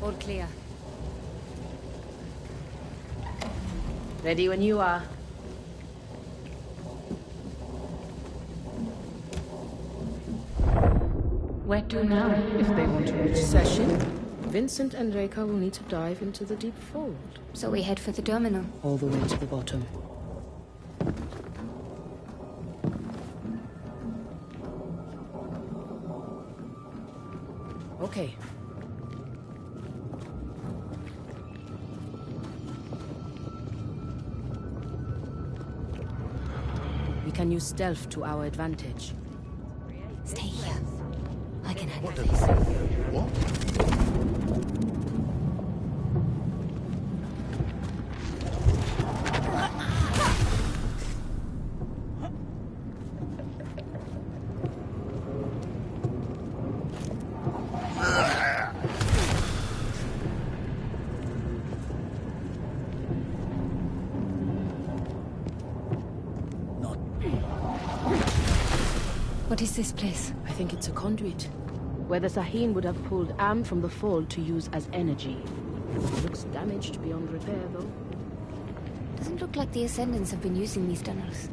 All clear. Ready when you are. Where to now, if they want to reach Session? Vincent and Rekha will need to dive into the deep fold. So we head for the terminal? All the way to the bottom. Okay. We can use stealth to our advantage. Stay here. I can handle What this. What? What is this place? I think it's a conduit, where the Sahin would have pulled Am from the fold to use as energy. It looks damaged beyond repair, though. Doesn't look like the Ascendants have been using these tunnels.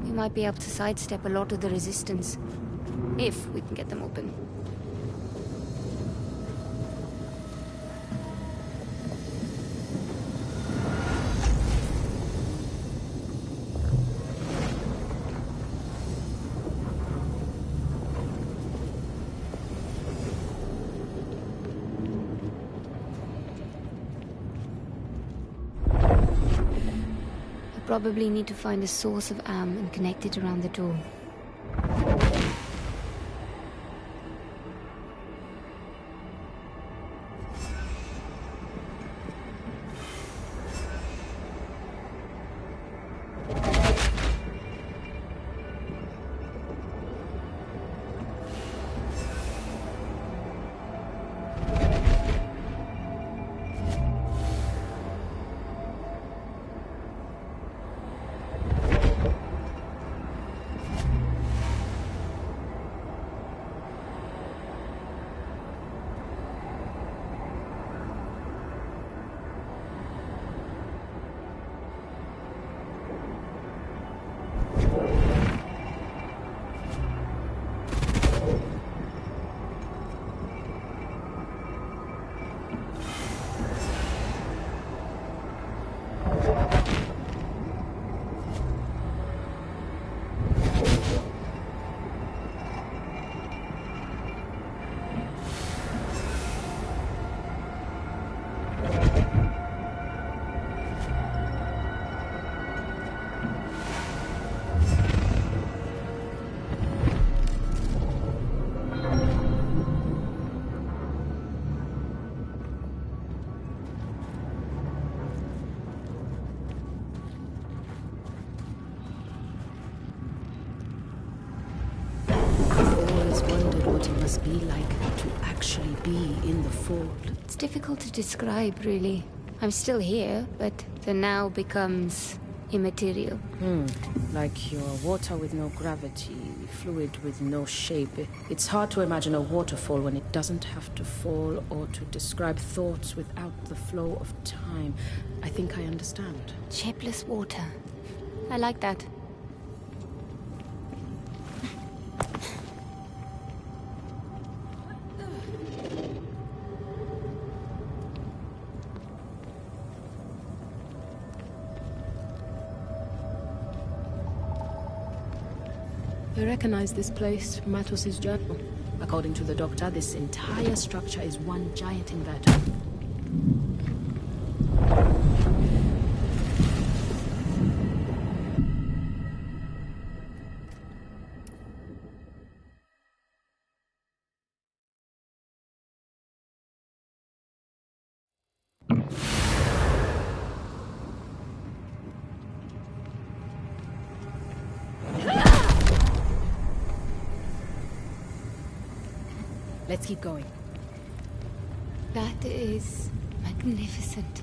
We might be able to sidestep a lot of the resistance, if we can get them open. Probably need to find a source of Am and connect it around the door. must be like to actually be in the Fold. It's difficult to describe, really. I'm still here, but the now becomes immaterial. Like your water with no gravity, fluid with no shape. It's hard to imagine a waterfall when it doesn't have to fall or to describe thoughts without the flow of time. I think I understand. Shapeless water. I like that. I recognize this place from Matos' journal. According to the doctor, this entire structure is one giant inverter. Let's keep going. That is magnificent.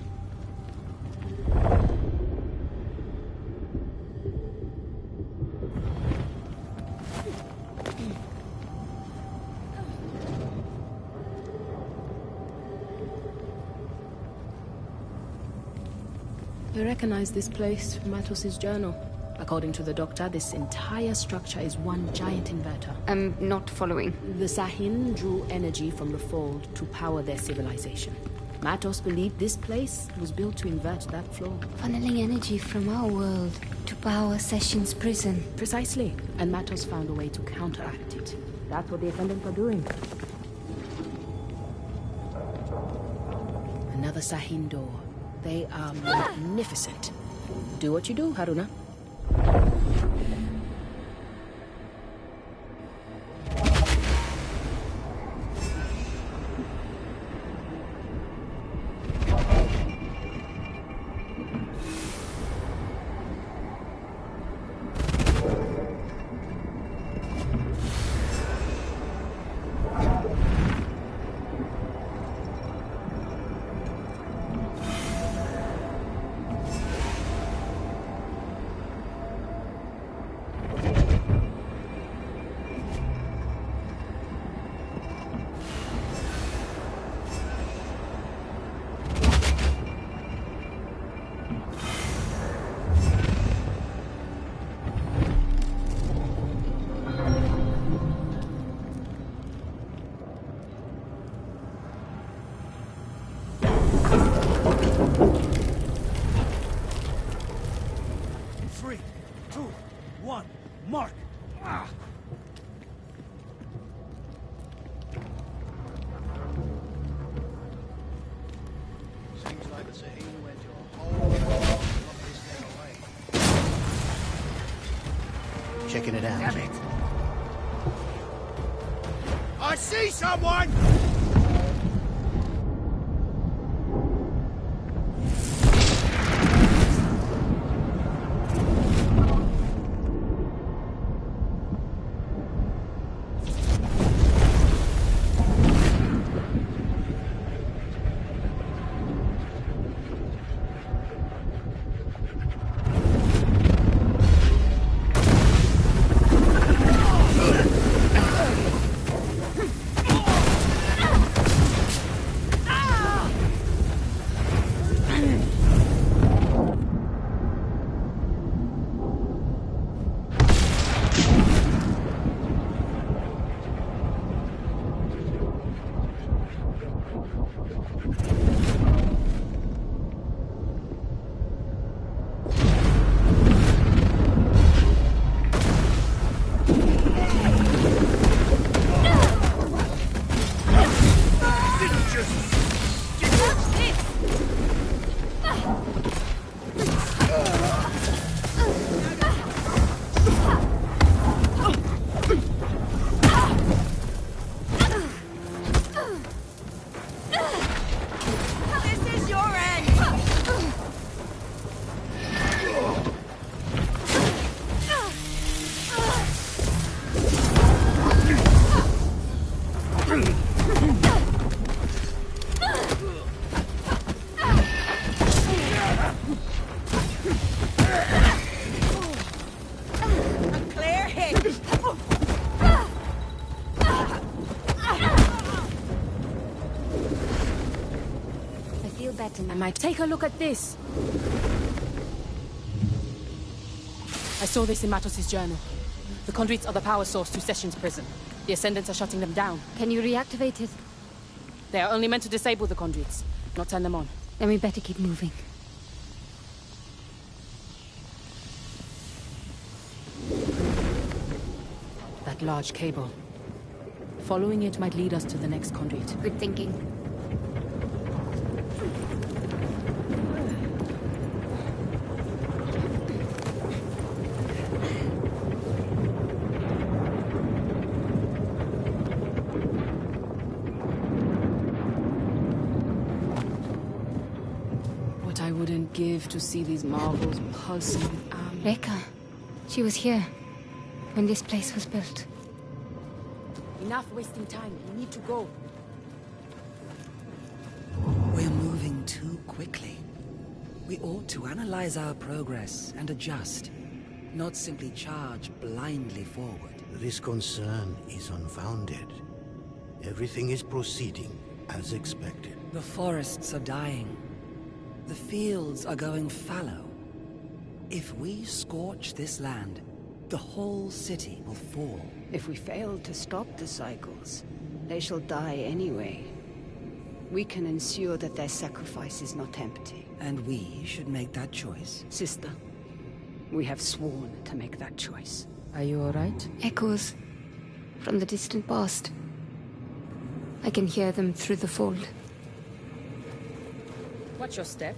I recognize this place from Matos' journal. According to the doctor, this entire structure is one giant inverter. I'm not following. The Sahin drew energy from the Fold to power their civilization. Matos believed this place was built to invert that flow. Funneling energy from our world to power Session's prison. Precisely. And Matos found a way to counteract it. That's what the Ascendants are doing. Another Sahin door. They are magnificent. Do what you do, Haruna. Mark! Seems like the Sahin went to a whole lot of this thing away. Checking it out. Damn it! I see someone! better now. I might take a look at this. I saw this in Matos' journal. The conduits are the power source to Sessions Prison. The Ascendants are shutting them down. Can you reactivate it? They are only meant to disable the conduits, not turn them on. Then we better keep moving. That large cable. Following it might lead us to the next conduit. Good thinking. What I wouldn't give to see these marvels pulsing with Rekka. She was here when this place was built. Enough wasting time. We need to go. We're moving too quickly. We ought to analyze our progress and adjust, not simply charge blindly forward. This concern is unfounded. Everything is proceeding as expected. The forests are dying. The fields are going fallow. If we scorch this land, the whole city will fall. If we fail to stop the cycles, they shall die anyway. We can ensure that their sacrifice is not empty. And we should make that choice. Sister, we have sworn to make that choice. Are you alright? Echoes from the distant past. I can hear them through the fold. Watch your step.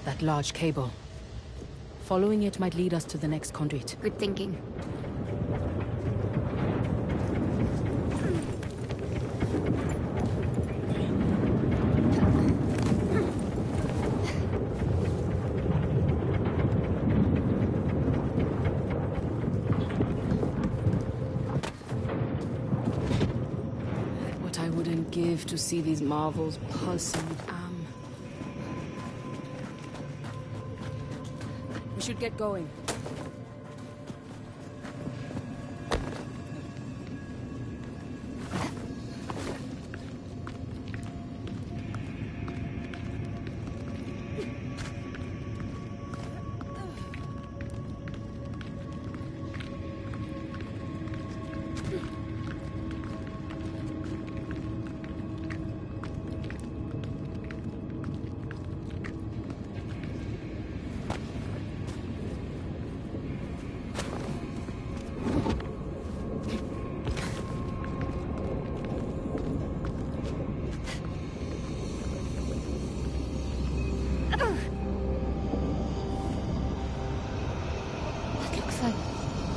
That large cable. Following it might lead us to the next conduit. Good thinking. What I wouldn't give to see these marvels pulsing with We should get going.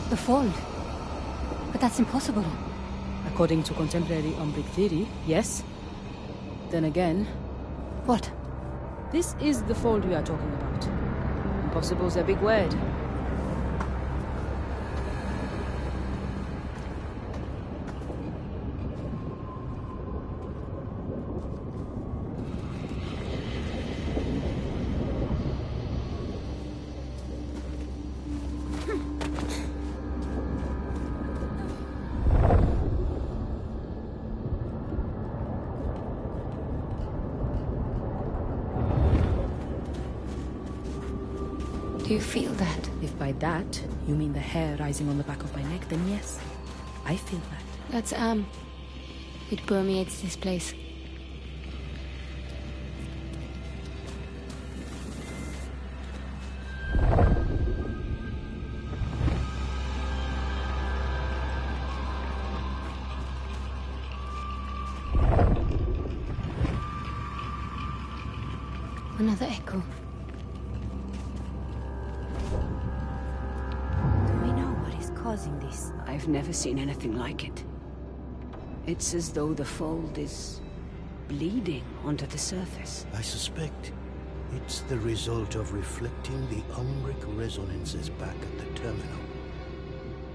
The fold. But that's impossible. According to contemporary Umbric theory, yes. Then again... What? This is the fold we are talking about. Impossible's a big word. Do you feel that? If by that you mean the hair rising on the back of my neck, then yes, I feel that. That's it permeates this place. Another echo. Do we know what is causing this? I've never seen anything like it. It's as though the fold is bleeding onto the surface. I suspect it's the result of reflecting the umbric resonances back at the terminal.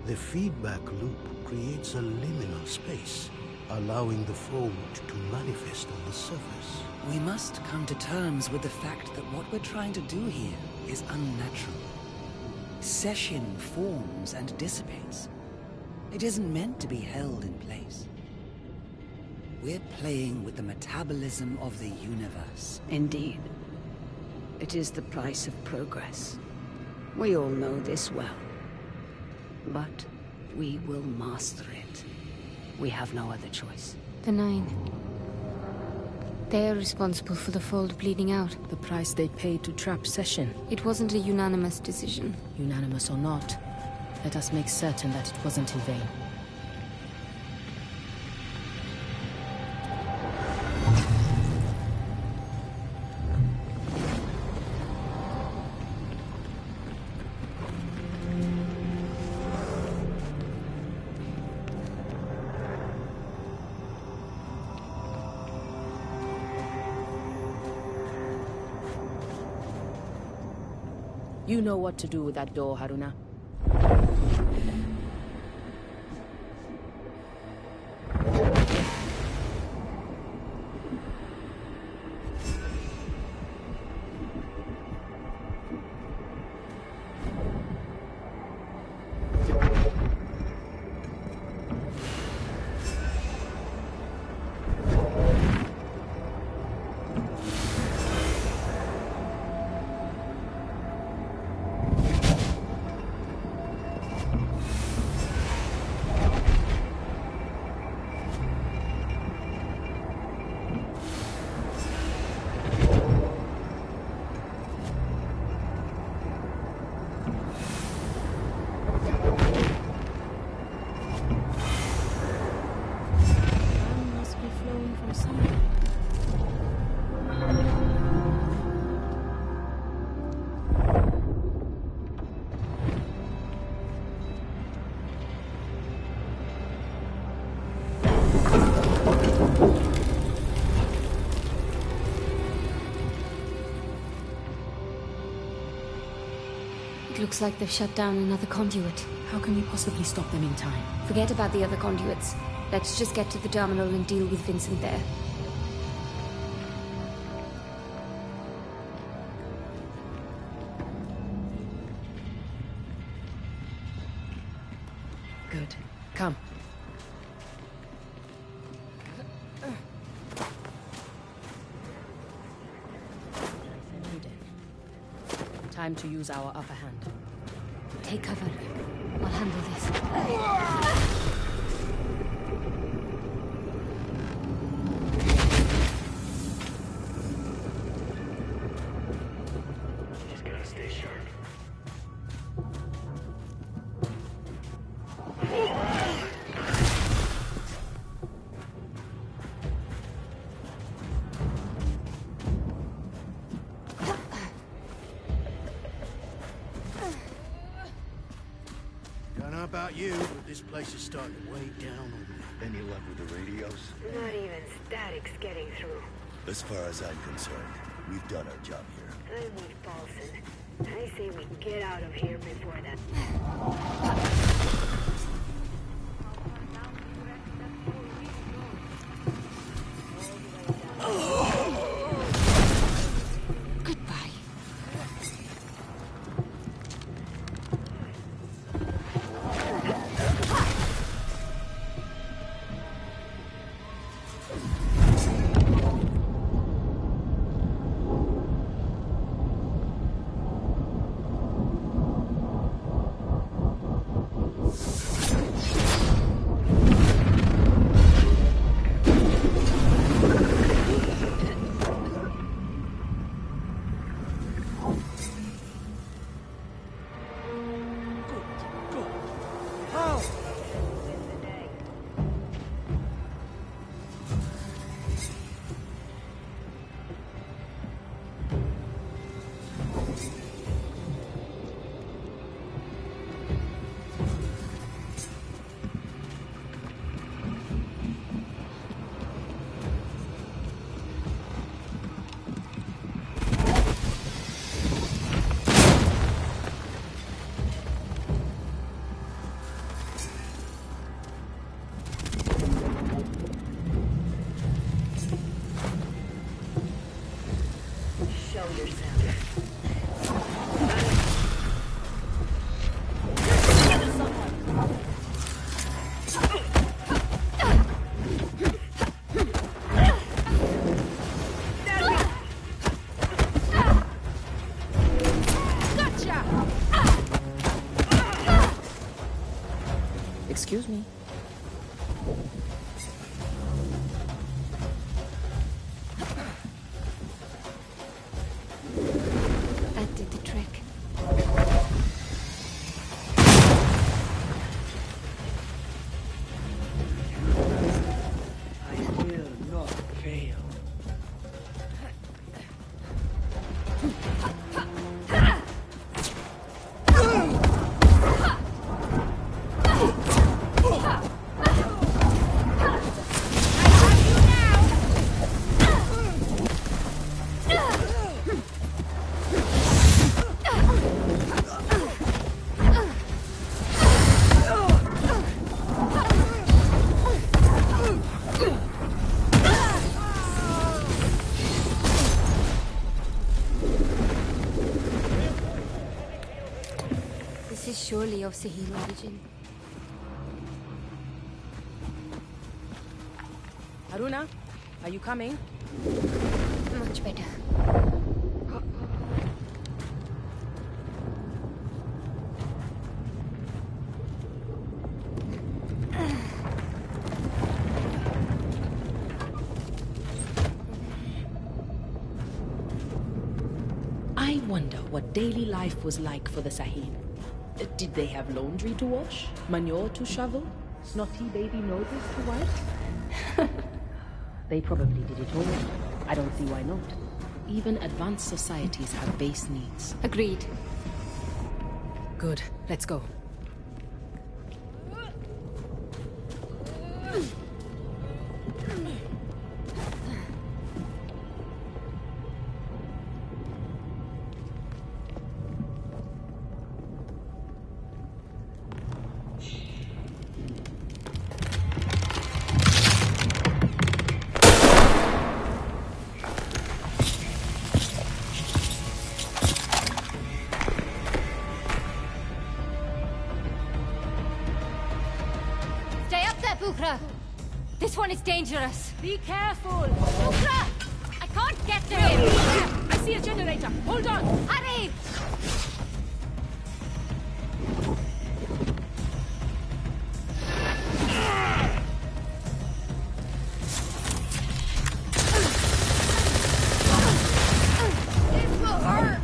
The feedback loop creates a liminal space, allowing the fold to manifest on the surface. We must come to terms with the fact that what we're trying to do here is unnatural. Session forms and dissipates. It isn't meant to be held in place. We're playing with the metabolism of the universe. Indeed. It is the price of progress. We all know this well. But we will master it. We have no other choice. The Nine. They are responsible for the fold bleeding out. The price they paid to trap Session. It wasn't a unanimous decision. Unanimous or not, let us make certain that it wasn't in vain. You know what to do with that door, Haruna. Looks like they've shut down another conduit. How can we possibly stop them in time? Forget about the other conduits. Let's just get to the terminal and deal with Vincent there. Good. Come. Time to use our upper hand. Take cover. I'll handle this. Just gotta stay sharp. About you, but this place is starting to weigh down on me. Any luck with the radios? Not even static's getting through. As far as I'm concerned, we've done our job here. I'm with Paulson. I say we get out of here before that. Excuse me. That did the trick. I will not fail. This is surely of Sahil origin. Haruna, are you coming? Much better. I wonder what daily life was like for the Sahil. Did they have laundry to wash? Manure to shovel? Snotty baby noses to wipe? They probably did it all. I don't see why not. Even advanced societies have base needs. Agreed. Good. Let's go. Bukra! This one is dangerous. Be careful! Bukra! I can't get to him! I see a generator! Hold on! Hurry! This will hurt!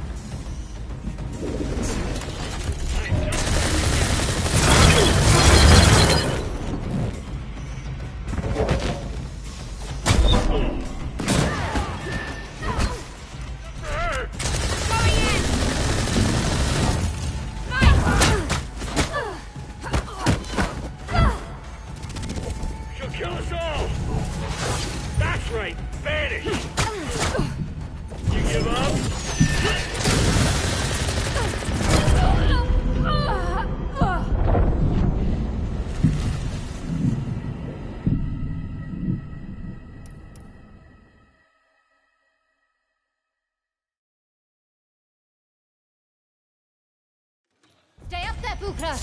Stay up there, Bukra!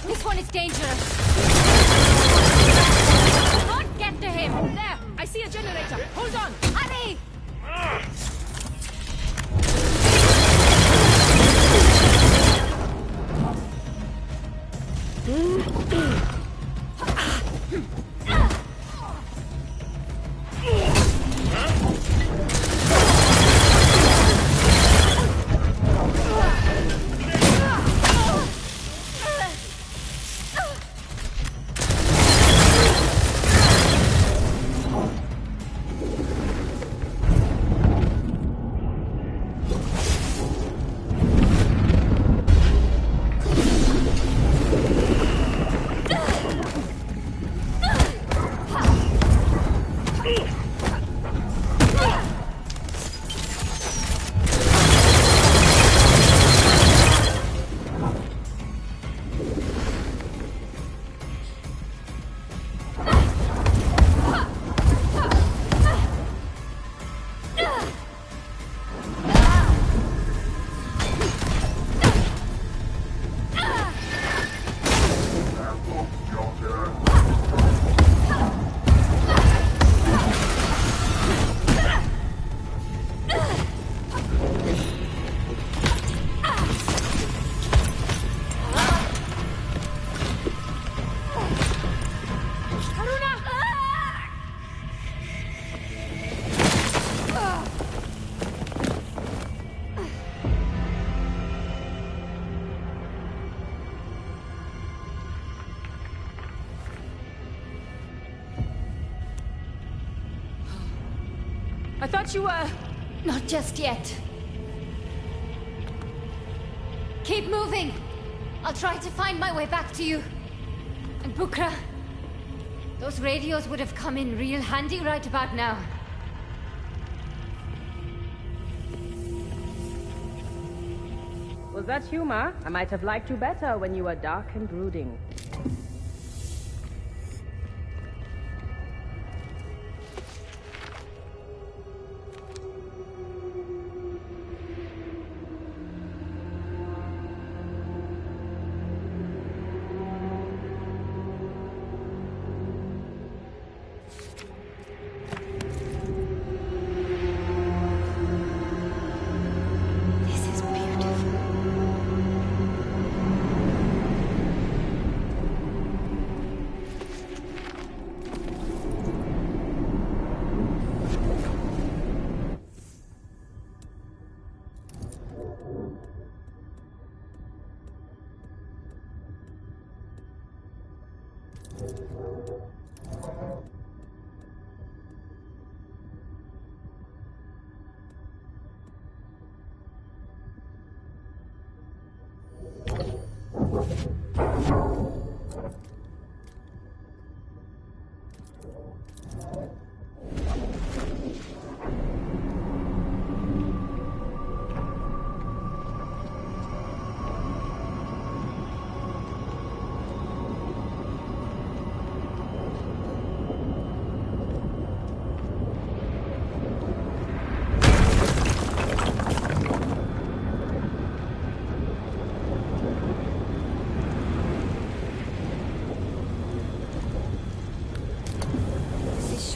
This one is dangerous. I can't get to him! There! I see a generator! Hold on! Hurry! I thought you were... Not just yet. Keep moving. I'll try to find my way back to you. And Bukra, those radios would have come in real handy right about now. Was that humor? I might have liked you better when you were dark and brooding.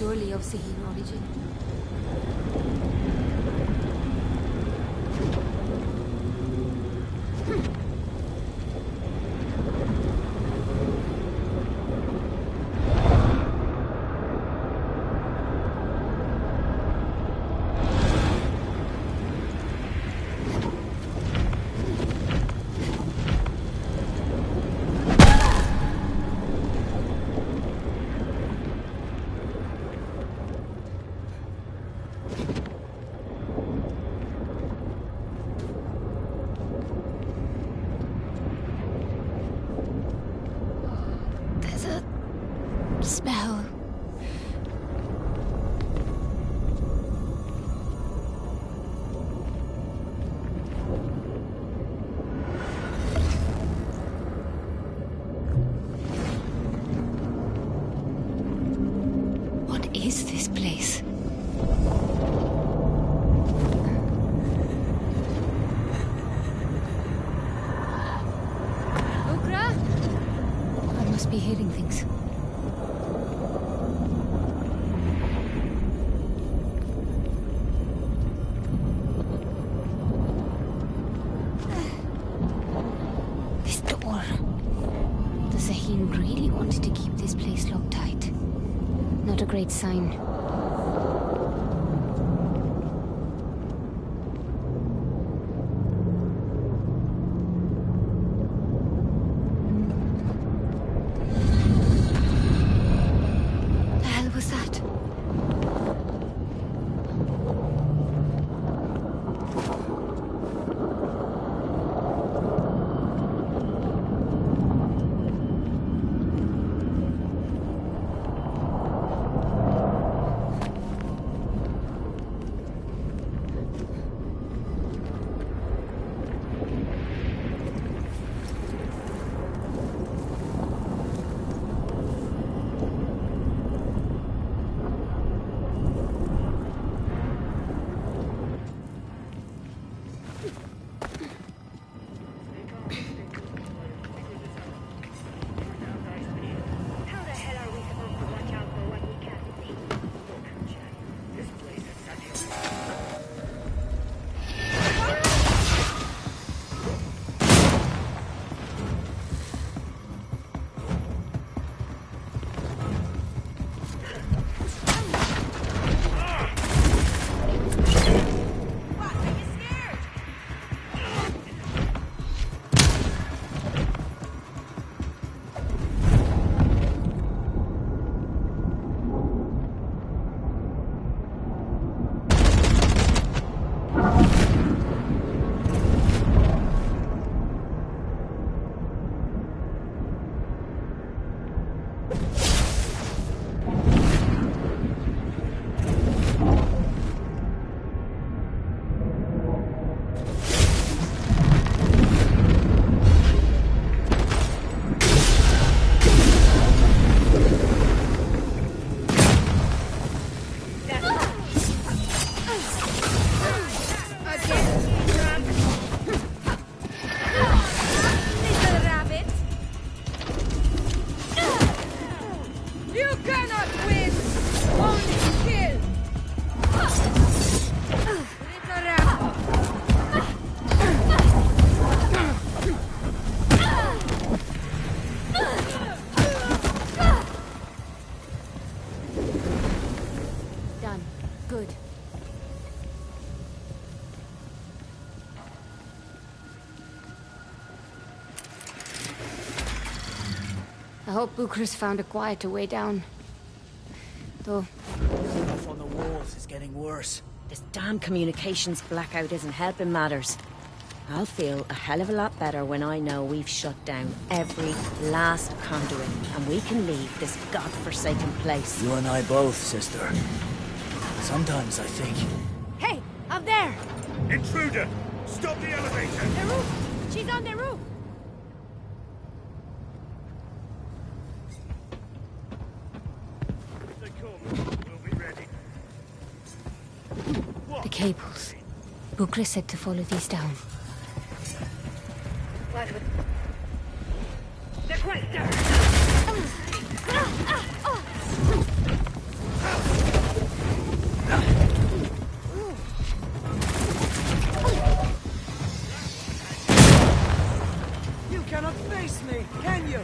Surely of Sahine origin. Smell. What is this place? Bukra? I must be hearing things. Great sign. The hell was that? I hope Bucharest found a quieter way down. Though... Stuff on the walls is getting worse. This damn communications blackout isn't helping matters. I'll feel a hell of a lot better when I know we've shut down every last conduit and we can leave this godforsaken place. You and I both, sister. Sometimes I think... Hey, up there! Intruder! Stop the elevator! The roof! She's on the roof! If they come, we'll be ready. The cables. Bucharest said to follow these down. What would... The Quester! You cannot face me, can you?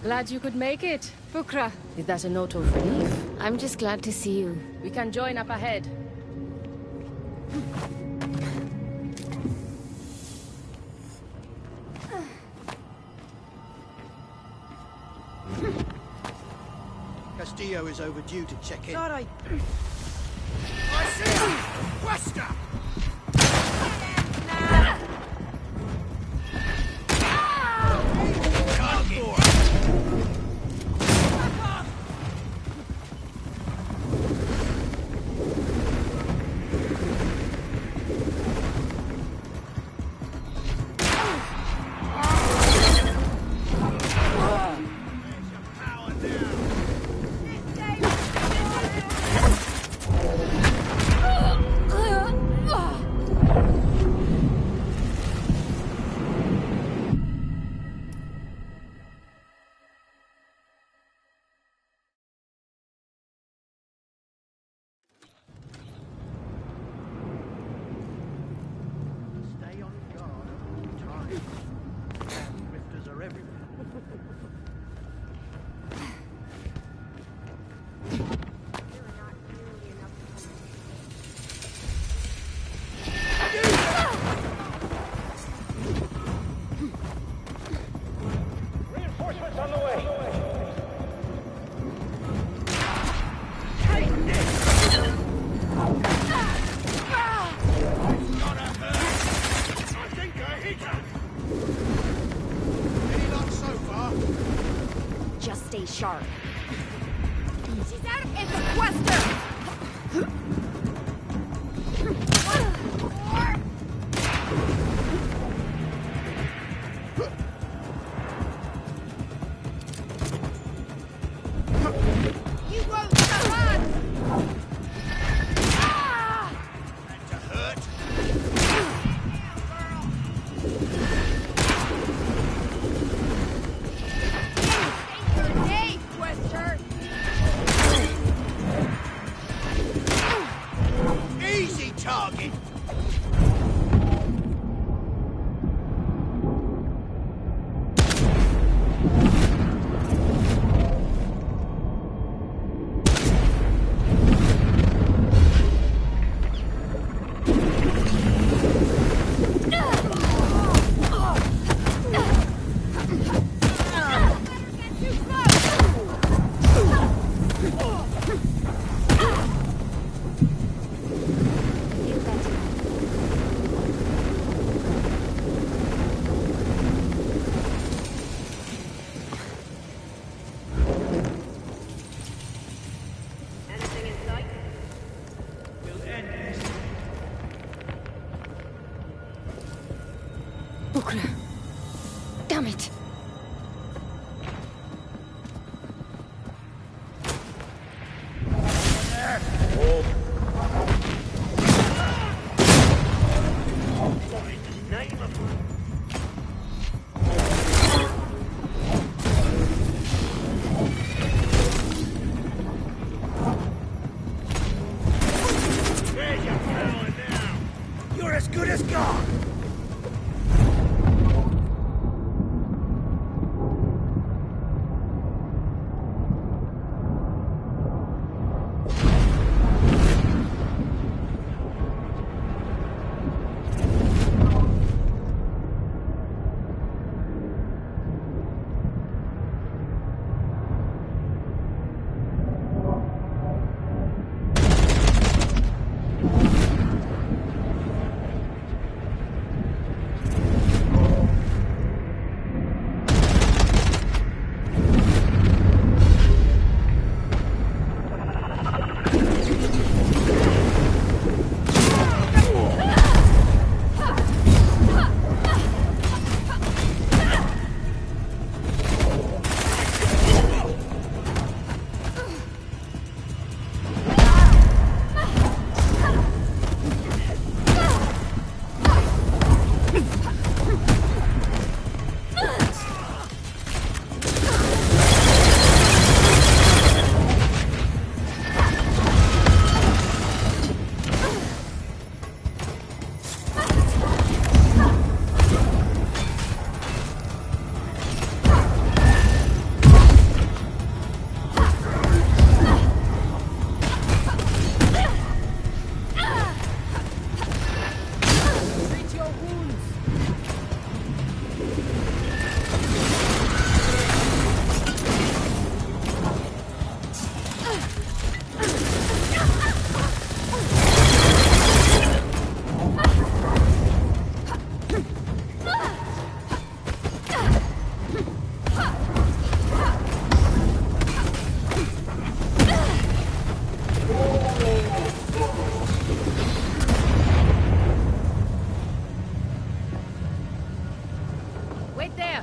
Glad you could make it. Bukra. Is that a note of relief? I'm just glad to see you. We can join up ahead. Castillo is overdue to check in. Thought I see her! Quester! shark. She's out of sequester! You won't survive! Meant to hurt. Hey, Quester! Easy target. Anything in sight? We'll end this. Bukra. Damn it. Name of Where you going now? You're as good as gone. Wait there.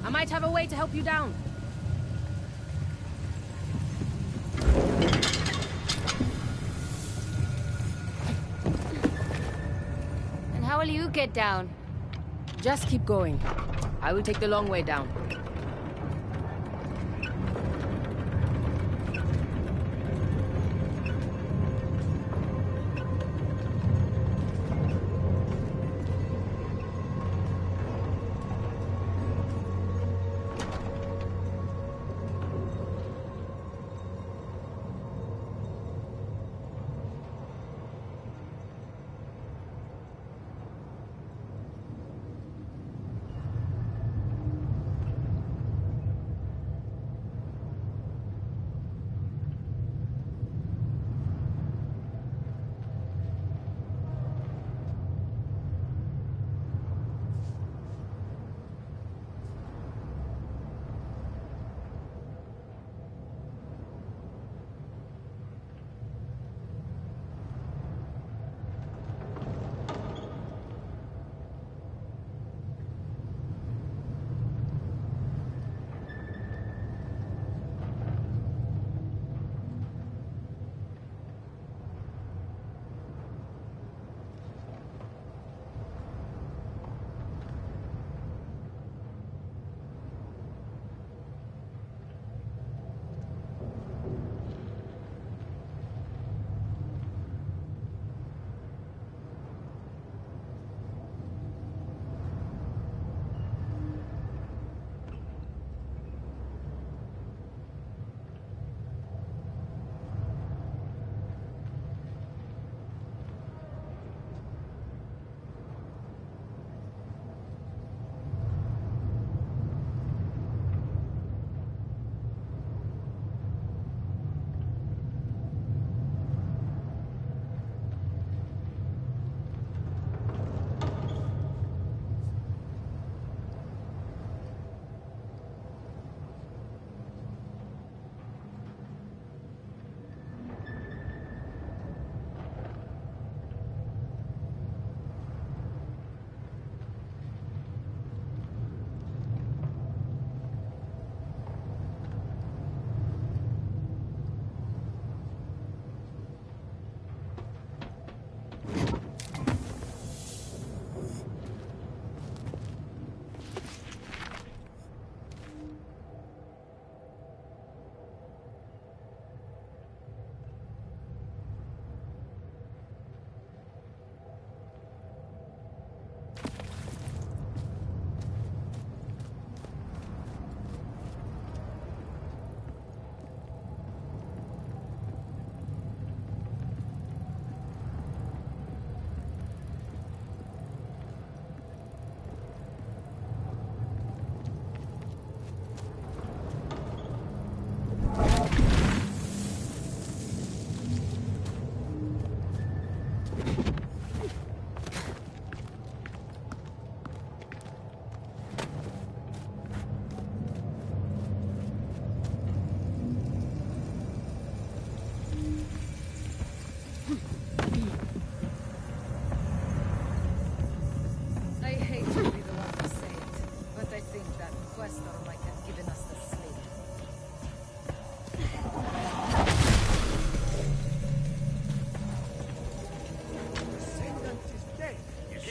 I might have a way to help you down. And how will you get down? Just keep going. I will take the long way down.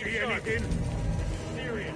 See anything? Serious.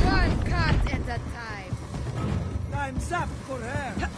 One cut at a time. Time's up for her.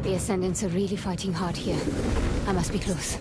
The Ascendants are really fighting hard here. I must be close.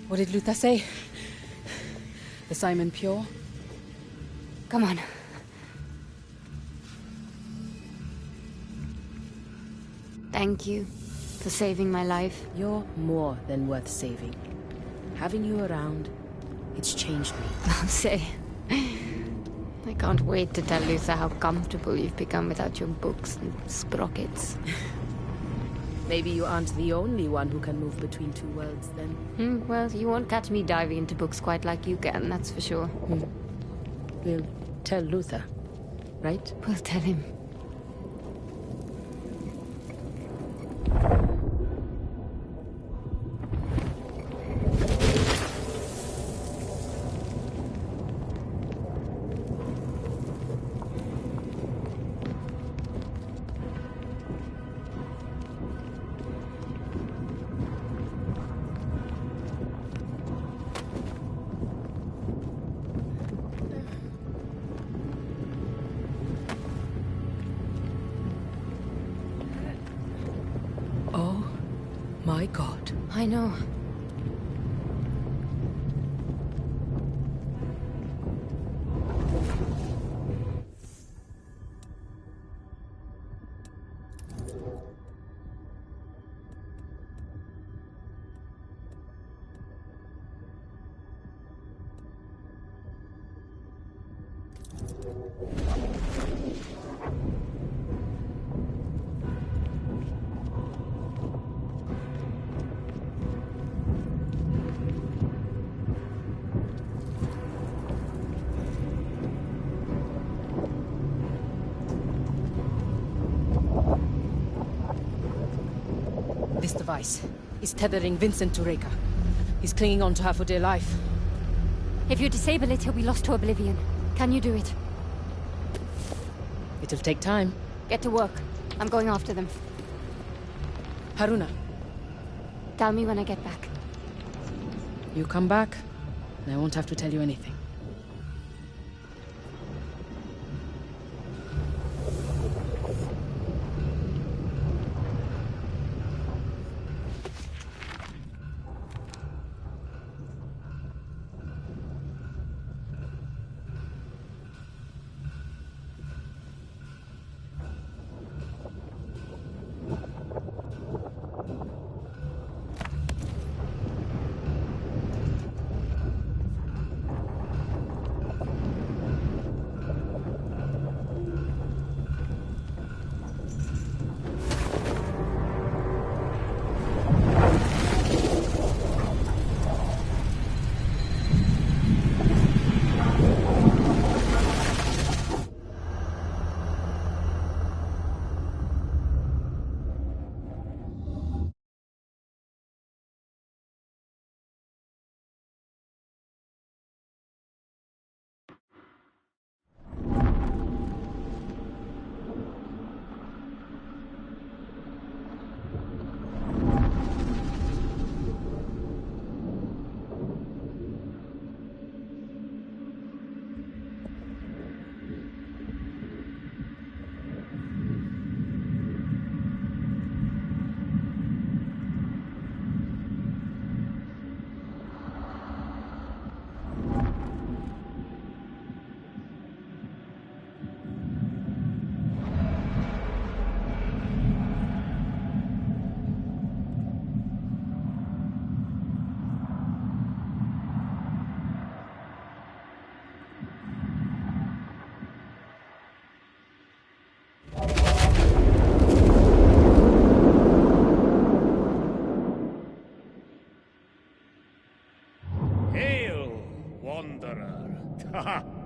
What did Luther say? The Simon Pure? Come on. Thank you for saving my life. You're more than worth saving. Having you around, it's changed me. I'll say. I can't wait to tell Luther how comfortable you've become without your books and sprockets. Maybe you aren't the only one who can move between two worlds, then. Well, you won't catch me diving into books quite like you can, that's for sure. We'll tell Luther, right? We'll tell him. My God. I know. This device is tethering Vincent to Reika. He's clinging on to her for dear life. If you disable it, he'll be lost to oblivion. Can you do it? It'll take time. Get to work. I'm going after them. Haruna. Tell me when I get back. You come back, and I won't have to tell you anything.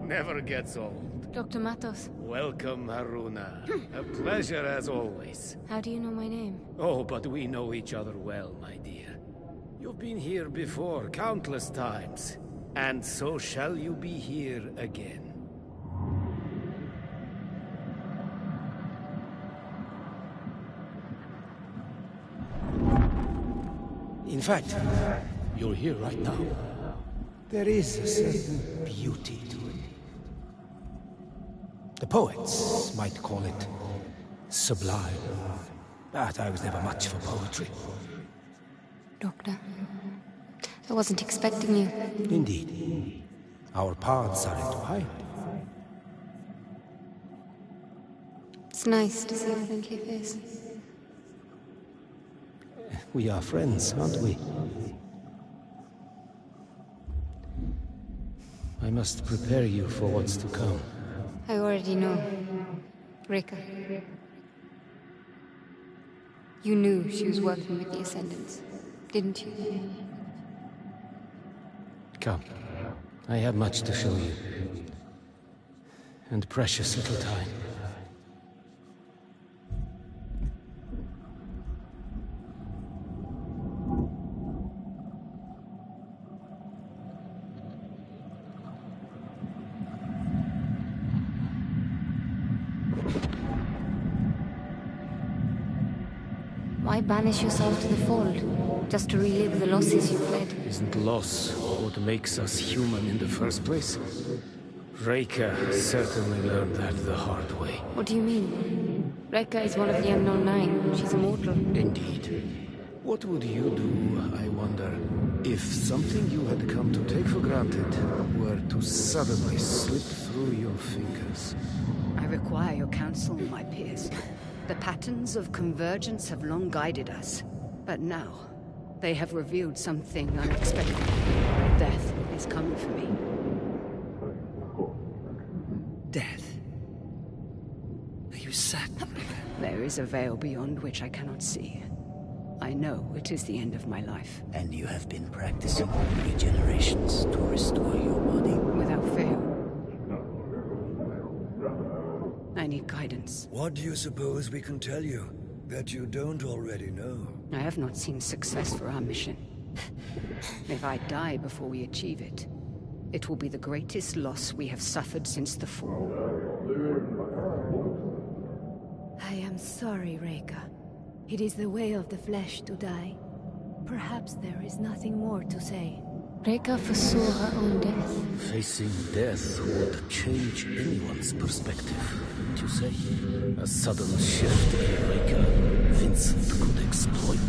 Never gets old. Dr. Matos. Welcome, Haruna. A pleasure as always. How do you know my name? Oh, but we know each other well, my dear. You've been here before, countless times. And so shall you be here again. In fact, you're here right now. There is a certain beauty to it. The poets might call it sublime, but I was never much for poetry. Doctor, I wasn't expecting you. Indeed. Our paths are entwined. It's nice to see a friendly face. We are friends, aren't we? I must prepare you for what's to come. I already know. Reika. You knew she was working with the Ascendants, didn't you? Come. I have much to show you. And precious little time. Why banish yourself to the Fold? Just to relive the losses you've led? Isn't loss what makes us human in the first place? Reika certainly learned that the hard way. What do you mean? Rekka is one of the Unknown Nine. She's immortal. Indeed. What would you do, I wonder, if something you had come to take for granted were to suddenly slip through your fingers? I require your counsel, my peers. The patterns of convergence have long guided us, but now they have revealed something unexpected. Death is coming for me. Death? Are you certain? There is a veil beyond which I cannot see. I know it is the end of my life. And you have been practicing regenerations to restore your body? Without fail. I need guidance. What do you suppose we can tell you that you don't already know? I have not seen success for our mission. If I die before we achieve it, it will be the greatest loss we have suffered since the fall. I am sorry, Reika. It is the way of the flesh to die. Perhaps there is nothing more to say. Reika foresaw her own death. Facing death would change anyone's perspective, wouldn't you say? A sudden shift in Reika, Vincent could exploit.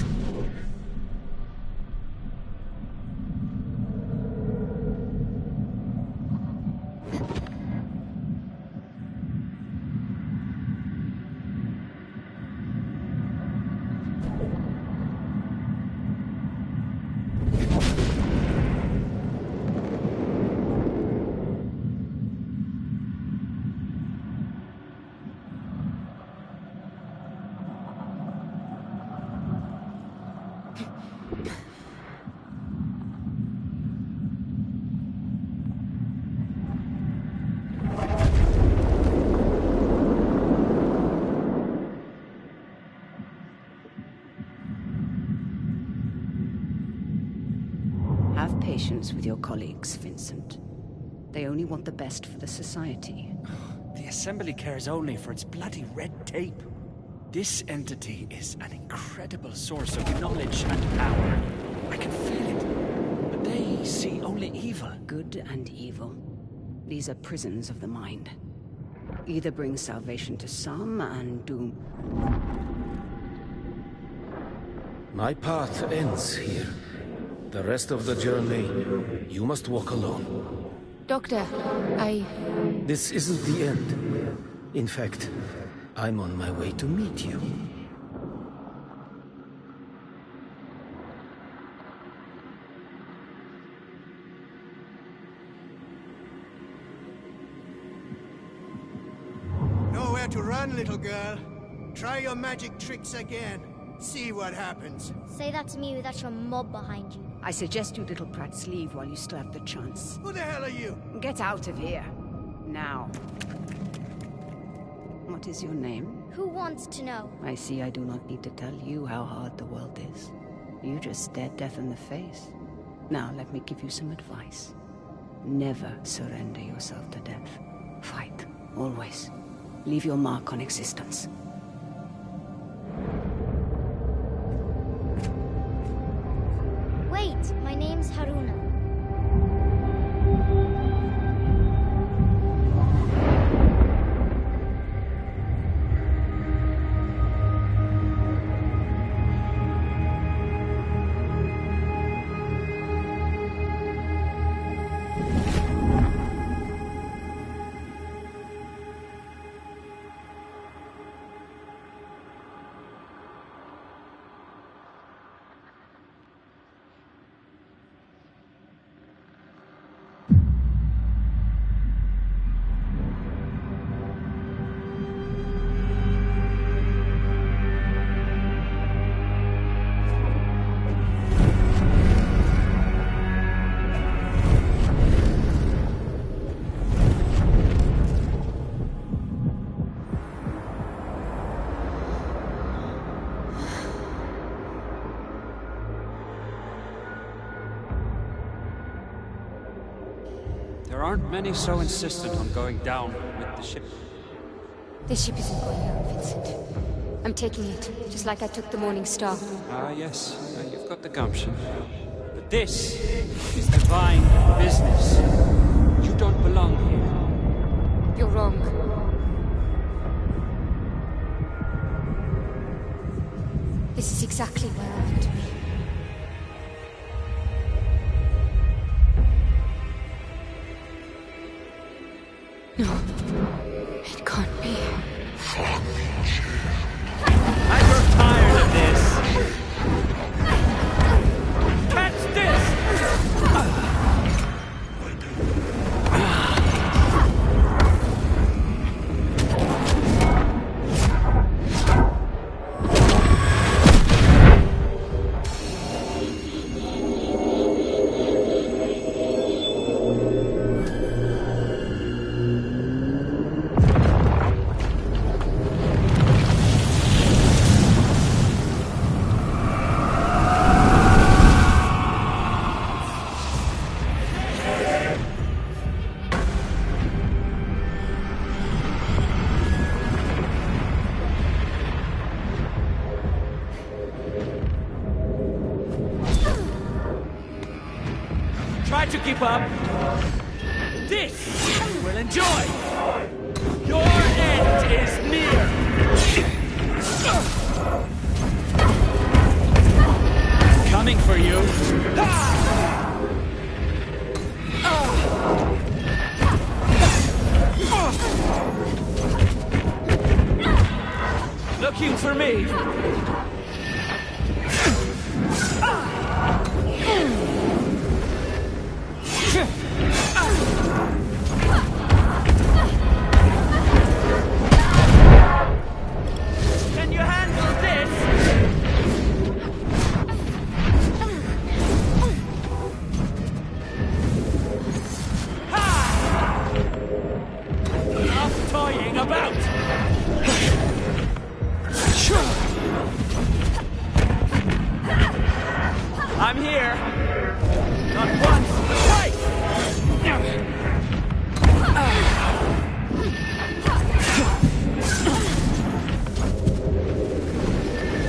Have patience with your colleagues, Vincent. They only want the best for the Society. The Assembly cares only for its bloody red tape. This entity is an incredible source of knowledge and power. I can feel it. But they see only evil. Good and evil. These are prisons of the mind. Either bring salvation to some and doom. My path ends here. The rest of the journey, you must walk alone. Doctor, This isn't the end. In fact, I'm on my way to meet you. Nowhere to run, little girl. Try your magic tricks again. See what happens. Say that to me without your mob behind you. I suggest you little prats leave while you still have the chance. Who the hell are you? Get out of here. Now. What is your name? Who wants to know? I see I do not need to tell you how hard the world is. You just stared death in the face. Now let me give you some advice. Never surrender yourself to death. Fight. Always. Leave your mark on existence. Wait, my name's Haruna. There aren't many so insistent on going down with the ship. This ship isn't going down, Vincent. I'm taking it, just like I took the Morning Star. Ah, yes. You've got the gumption. But this is divine business. You don't belong here. You're wrong. This is exactly where I want to be. No, it can't be. I grow tired of this. Catch this! Try to keep up. This you will enjoy. Your end is near. Coming for you. Looking for me. Can you handle this? Ha! Enough toying about. I'm here. Not once, but twice.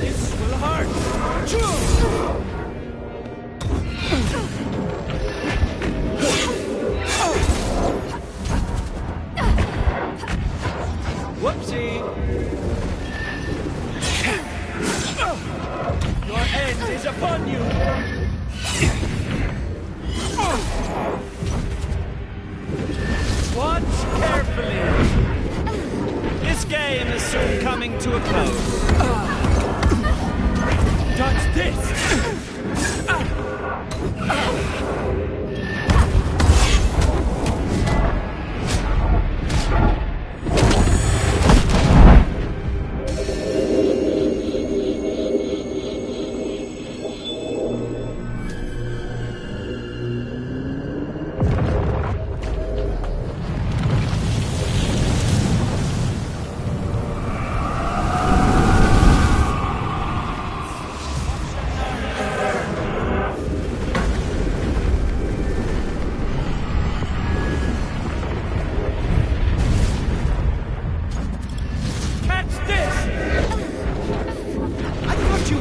This will hurt. Whoopsie. Your end is upon you. Watch carefully. This game is soon coming to a close. Touch this!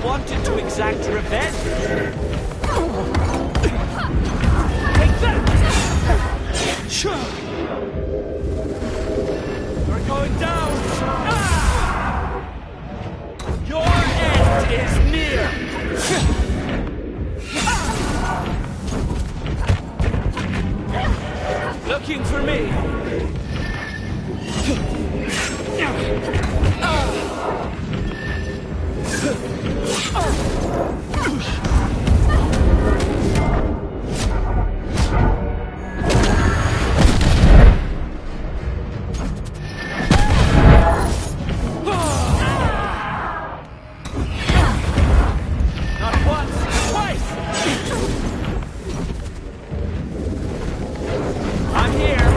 Wanted to exact revenge. Take that! Sure. You're going down. Ah! Your end is near. Looking for me. Not once, twice. I'm here.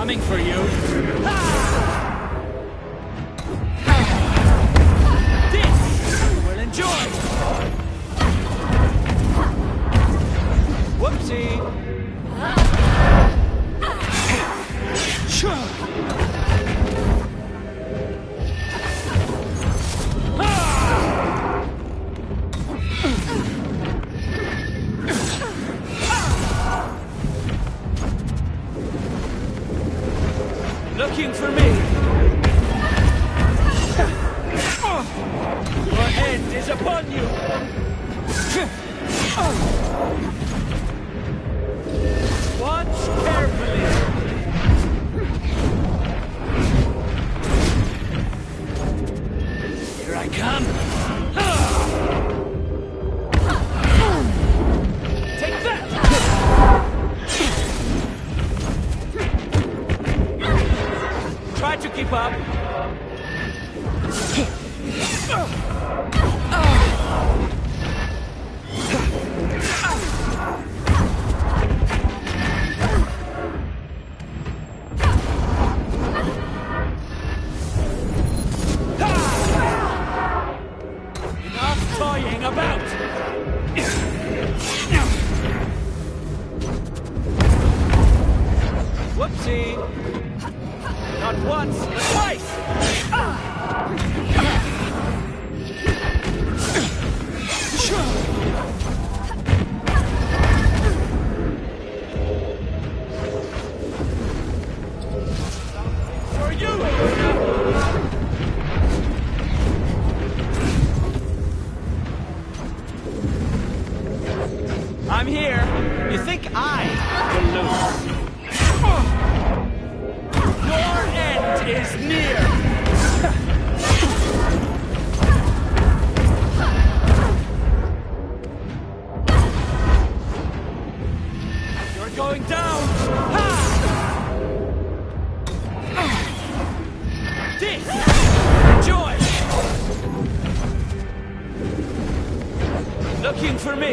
Coming for you. This you will enjoy. Whoopsie. Looking for me. Your end is upon you. Watch carefully. Here I come. Take that. Try to keep up. Enough toying about. Whoopsie. Not once, but twice! For you! I'm here. You think I will lose? Your end is near! You're going down! Ha! This! Enjoy! Looking for me!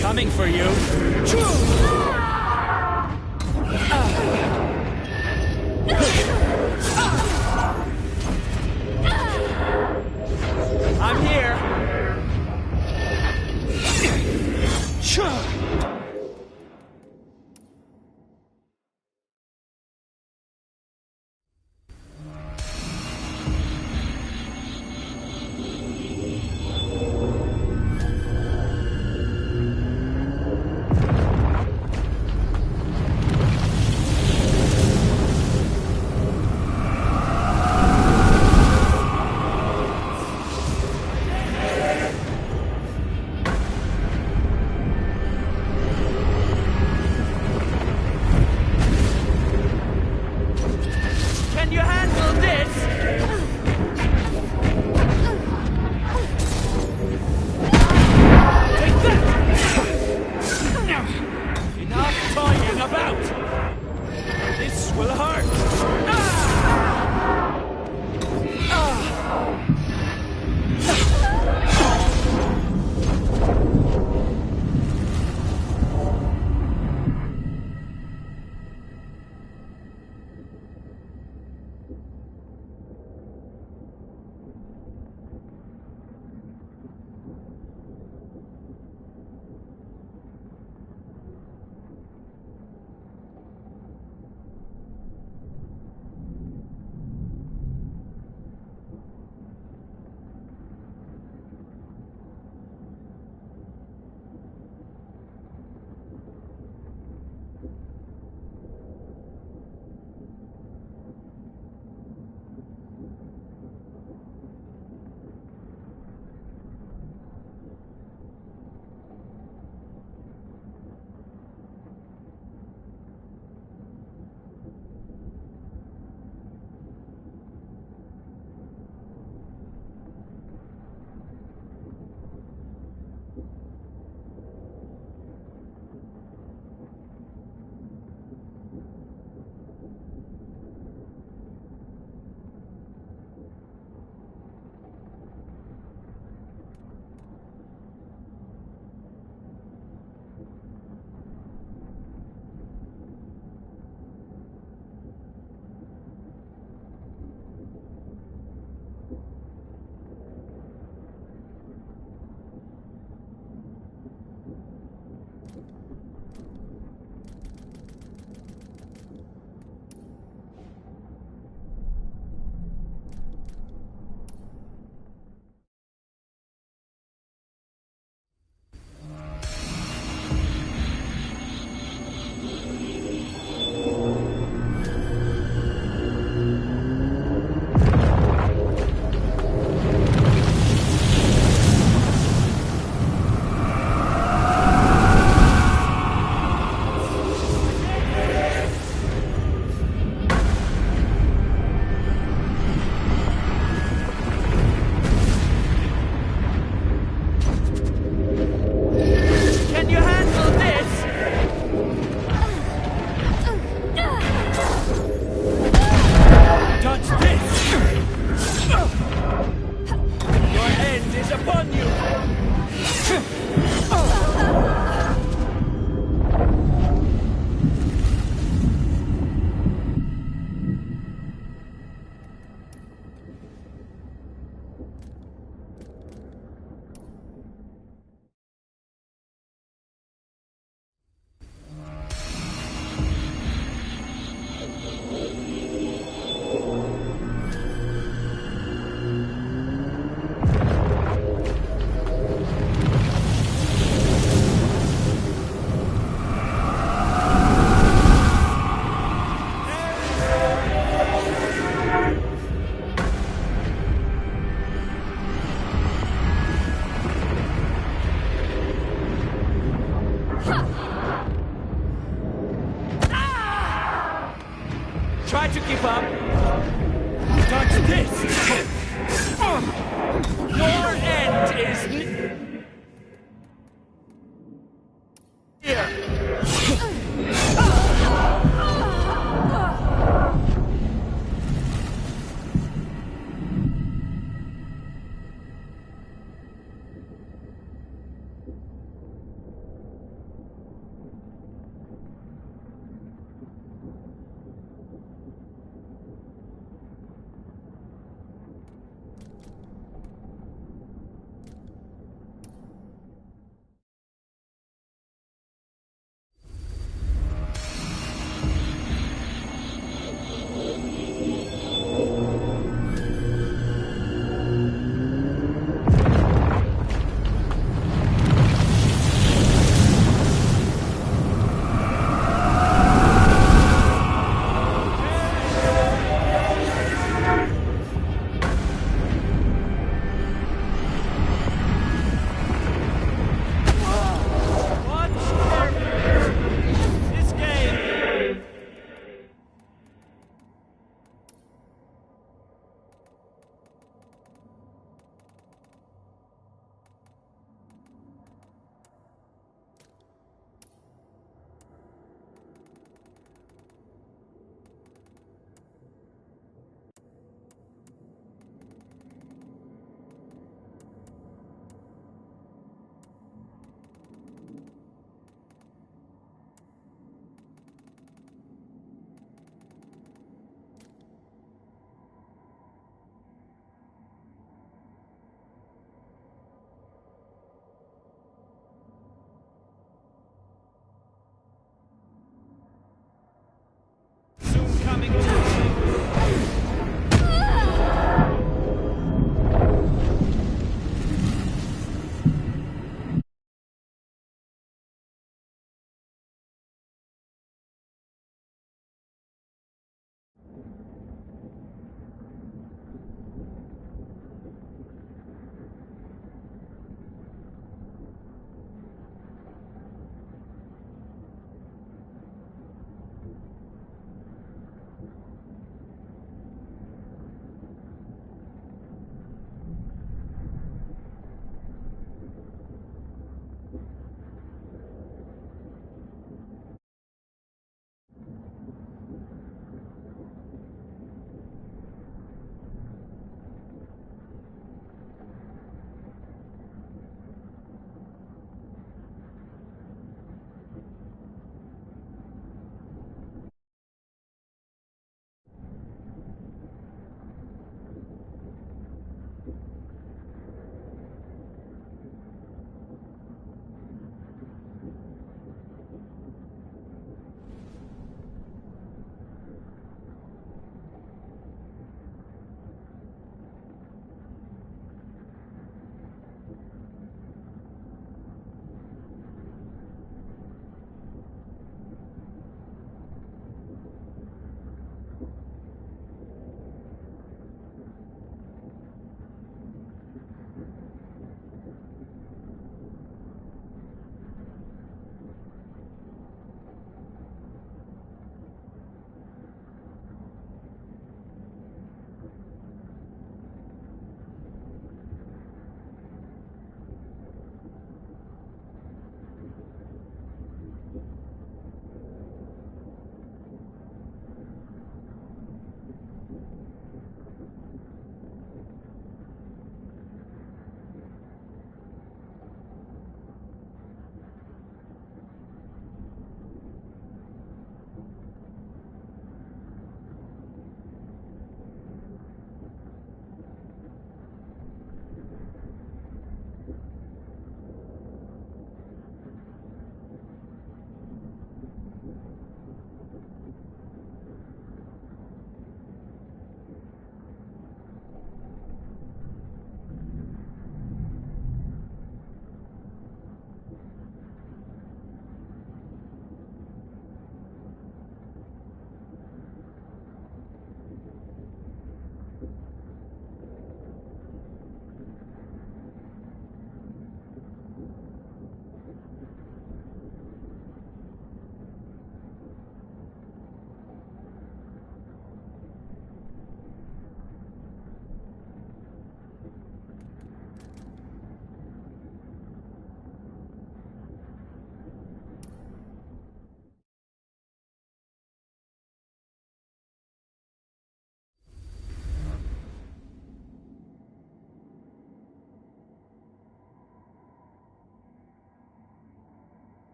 Coming for you. I'm here.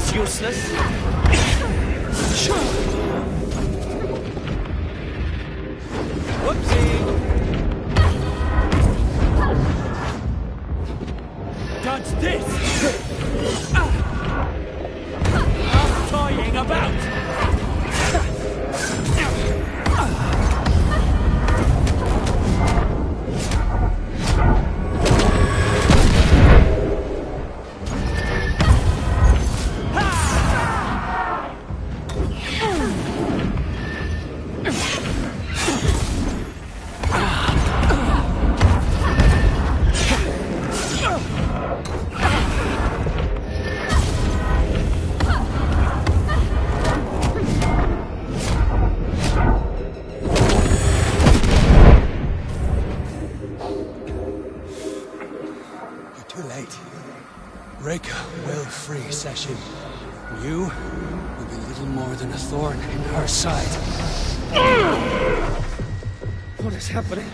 was useless. Whoopsie! Dodge this! Stop toying about! Reka will free Session. You will be little more than a thorn in her side. What is happening?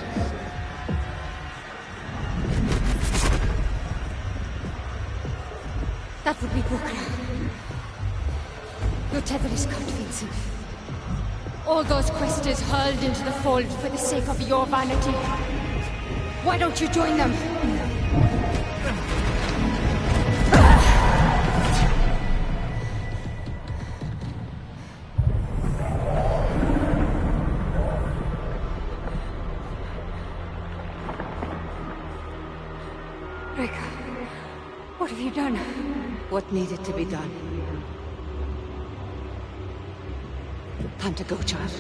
That would be Bukra. Your tether is cut, Vincent. All those questers hurled into the fold for the sake of your vanity. Why don't you join them? Reka, what have you done? What needed to be done? Time to go, child.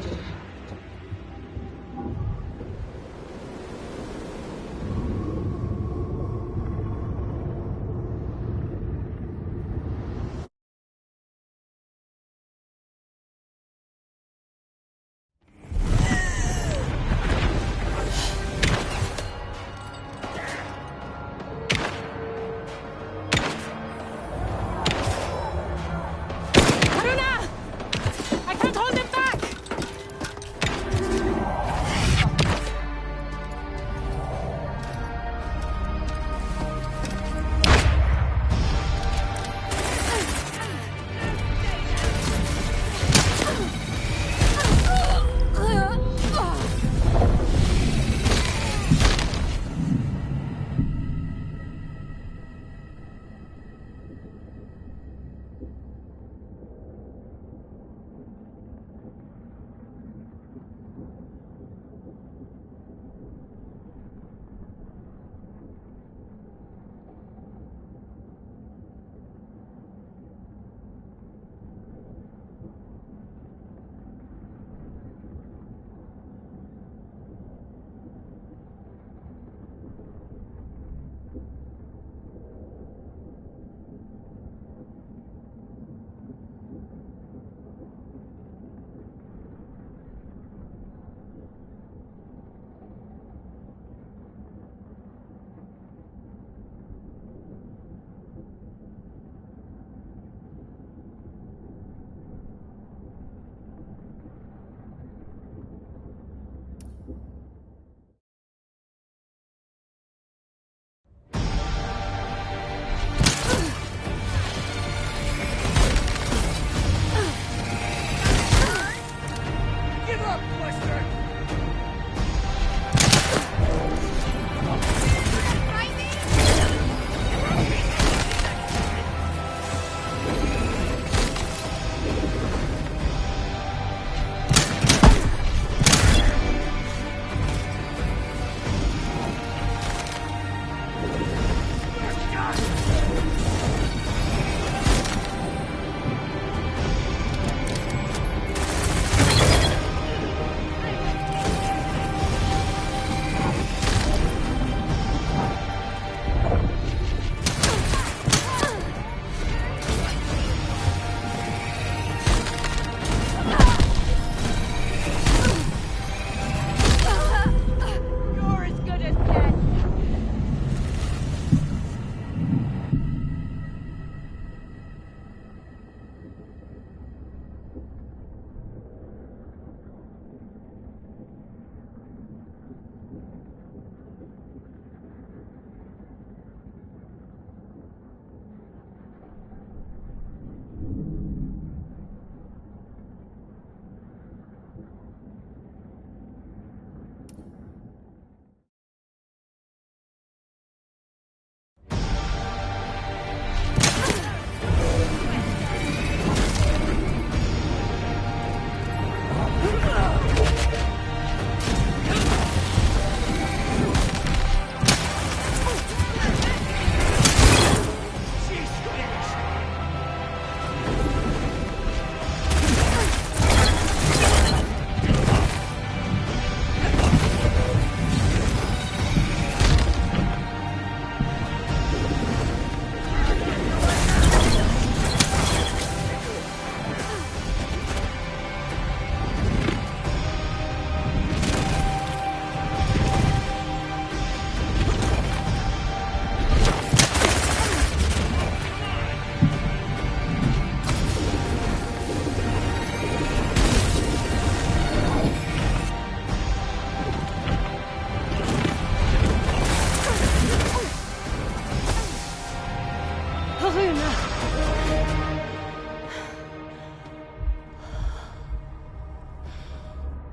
here now.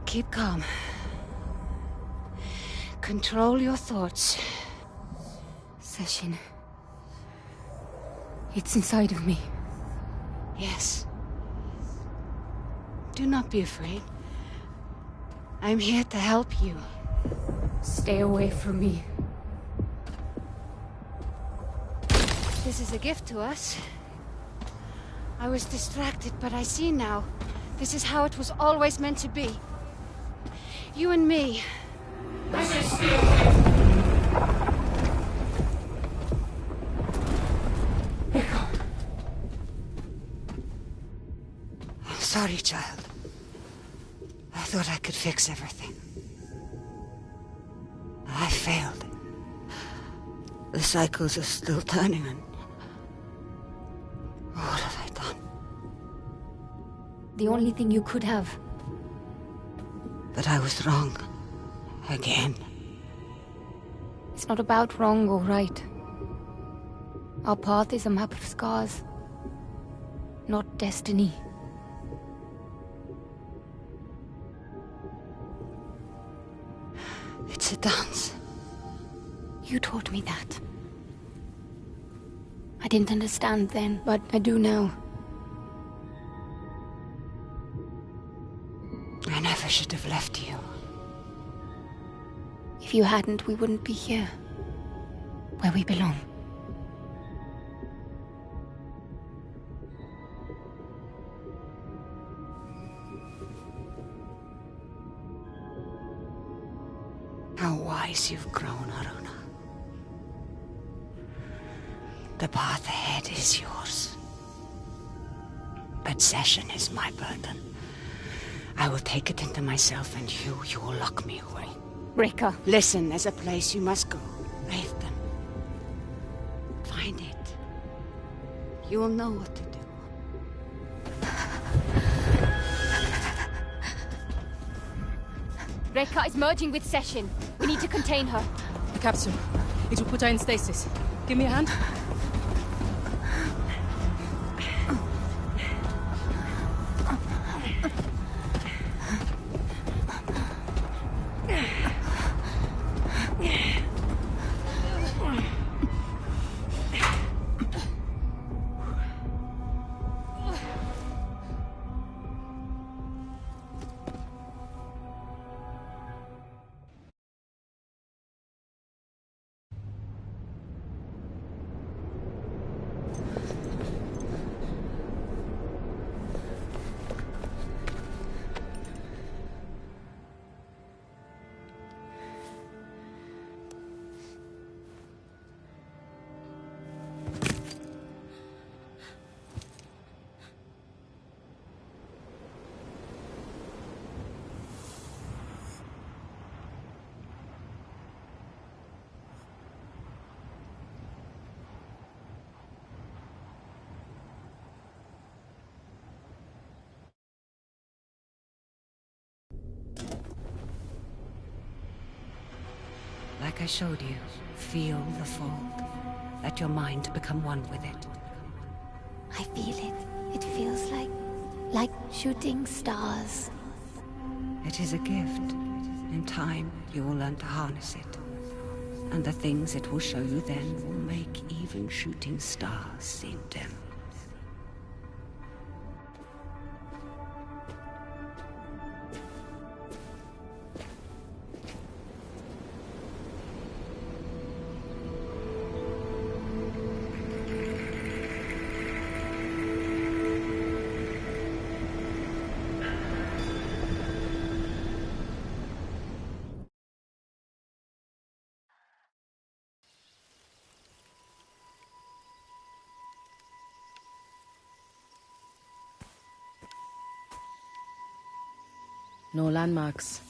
Keep calm. Control your thoughts. Session. It's inside of me. Yes. Do not be afraid. I'm here to help you. Stay away from me. This is a gift to us. I was distracted, but I see now. This is how it was always meant to be. You and me. This is still... I'm sorry, child. I thought I could fix everything. I failed. The cycles are still turning, and... what have I done? The only thing you could have. But I was wrong. Again. It's not about wrong or right. Our path is a map of scars. Not destiny. It's a dance. You taught me that. I didn't understand then, but I do now. I never should have left you. If you hadn't, we wouldn't be here. Where we belong. How wise you've grown, Haruna. The path ahead is yours. But Session is my burden. I will take it into myself, and you will lock me away. Rika. Listen, there's a place you must go. Raithden. Find it. You will know what to do. Rika is merging with Session. We need to contain her. The capsule. It will put her in stasis. Give me a hand. Like I showed you, feel the fold. Let your mind become one with it. I feel it. It feels like shooting stars. It is a gift. In time, you will learn to harness it. And the things it will show you then will make even shooting stars seem dim. No landmarks.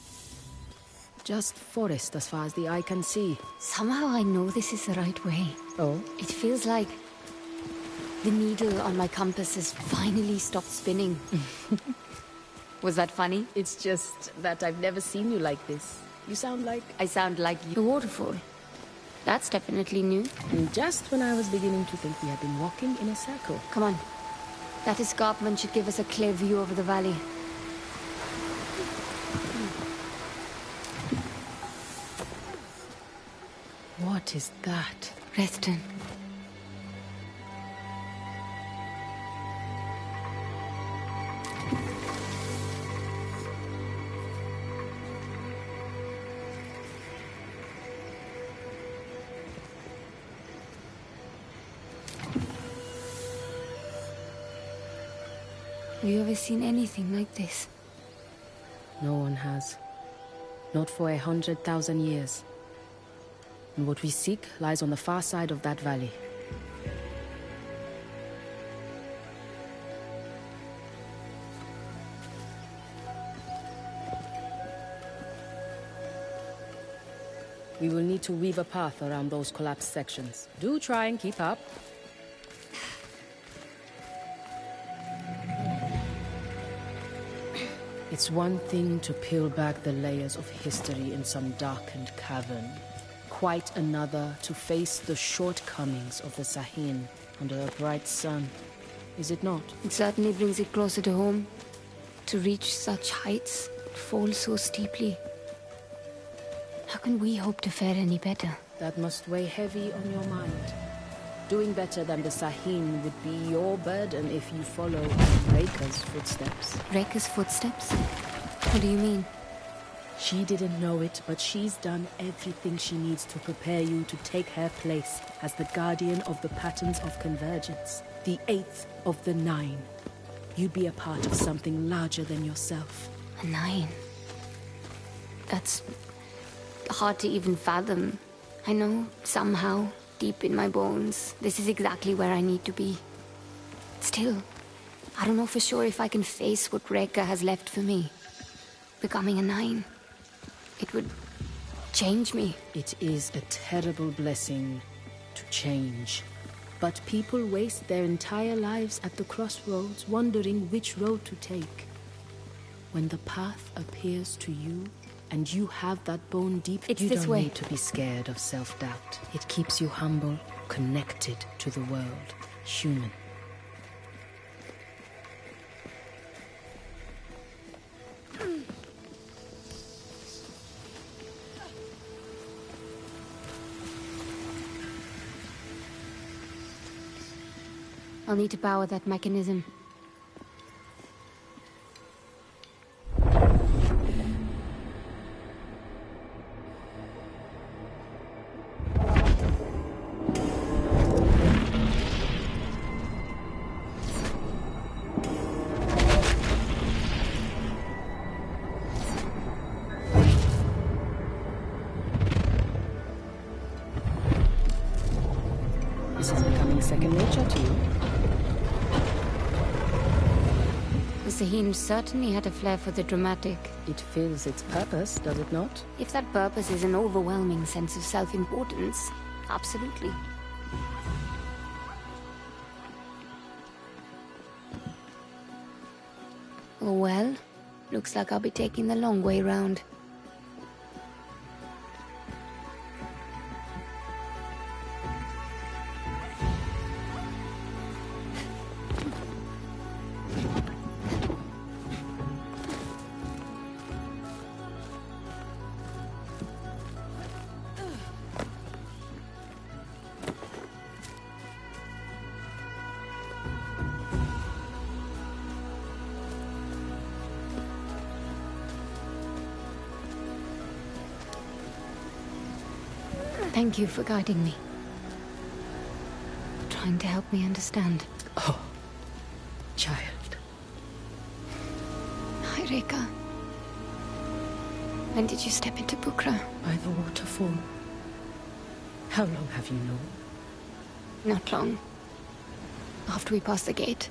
Just forest as far as the eye can see. Somehow I know this is the right way. Oh? It feels like the needle on my compass has finally stopped spinning. Was that funny? It's just that I've never seen you like this. You sound like... I sound like you. The waterfall. That's definitely new. And just when I was beginning to think we had been walking in a circle. Come on. That escarpment should give us a clear view over the valley. What is that? Reston. Have you ever seen anything like this? No one has. Not for 100,000 years. And what we seek lies on the far side of that valley. We will need to weave a path around those collapsed sections. Do try and keep up. It's one thing to peel back the layers of history in some darkened cavern. Quite another to face the shortcomings of the Sahin under a bright sun. Is it not? It certainly brings it closer to home. To reach such heights, fall so steeply. How can we hope to fare any better? That must weigh heavy on your mind. Doing better than the Sahin would be your burden if you follow Reika's footsteps. Reika's footsteps? What do you mean? She didn't know it, but she's done everything she needs to prepare you to take her place as the guardian of the patterns of convergence. The 8th of the 9. You'd be a part of something larger than yourself. A 9? That's hard to even fathom. I know, somehow, deep in my bones, this is exactly where I need to be. Still, I don't know for sure if I can face what Reika has left for me. Becoming a 9. It would change me. It is a terrible blessing to change. But people waste their entire lives at the crossroads, wondering which road to take. When the path appears to you, and you have that bone deep, you don't need to be scared of self-doubt. It keeps you humble, connected to the world, human. I'll need to power that mechanism. This is becoming second nature to you. The Sahin certainly had a flair for the dramatic. It fills its purpose, does it not? If that purpose is an overwhelming sense of self-importance, absolutely. Oh well, looks like I'll be taking the long way round. Thank you for guiding me. Trying to help me understand. Oh, child. Hi, Reika. When did you step into Bukra? By the waterfall. How long have you known? Not long. After we passed the gate.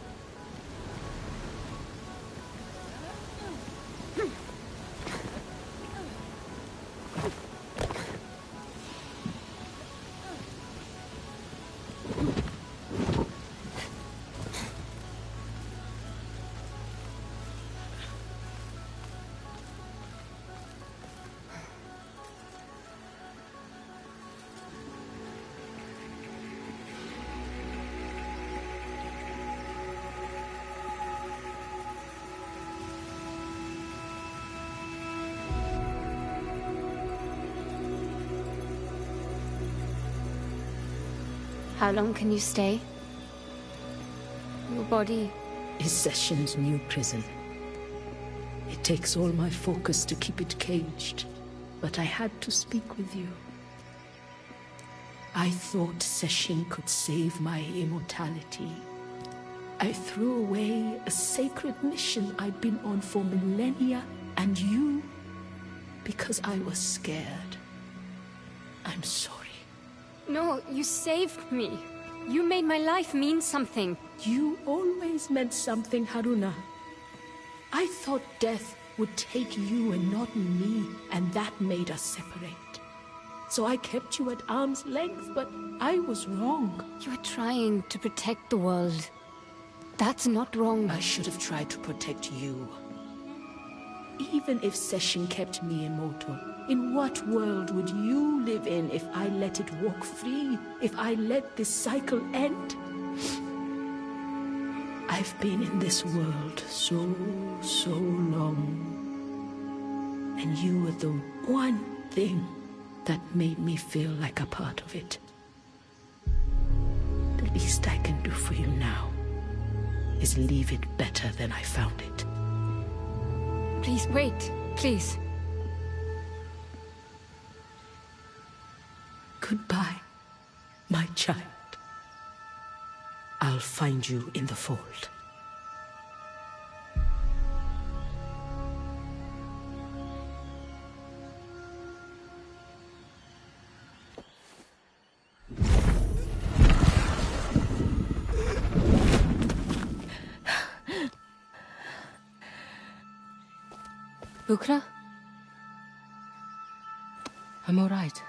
How long can you stay? Your body is Session's new prison. It takes all my focus to keep it caged, but I had to speak with you. I thought Session could save my immortality. I threw away a sacred mission I'd been on for millennia, and you, because I was scared. I'm sorry. No, you saved me. You made my life mean something. You always meant something, Haruna. I thought death would take you and not me, and that made us separate. So I kept you at arm's length, but I was wrong. You were trying to protect the world. That's not wrong. I should have tried to protect you. Even if Session kept me immortal, in what world would you live in if I let it walk free? If I let this cycle end? I've been in this world so long. And you were the one thing that made me feel like a part of it. The least I can do for you now is leave it better than I found it. Please, wait. Please. Goodbye, my child. I'll find you in the fold. Bukra? I'm all right.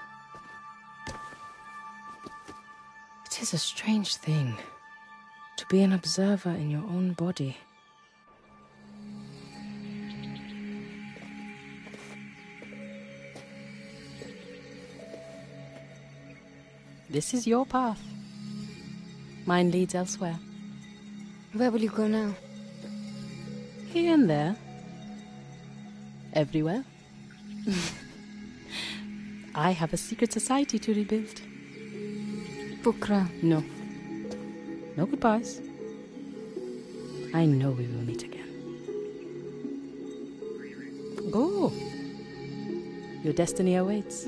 It is a strange thing to be an observer in your own body. This is your path. Mine leads elsewhere. Where will you go now? Here and there. Everywhere. I have a secret society to rebuild. Bukra. No. No goodbyes. I know we will meet again. Go. Your destiny awaits.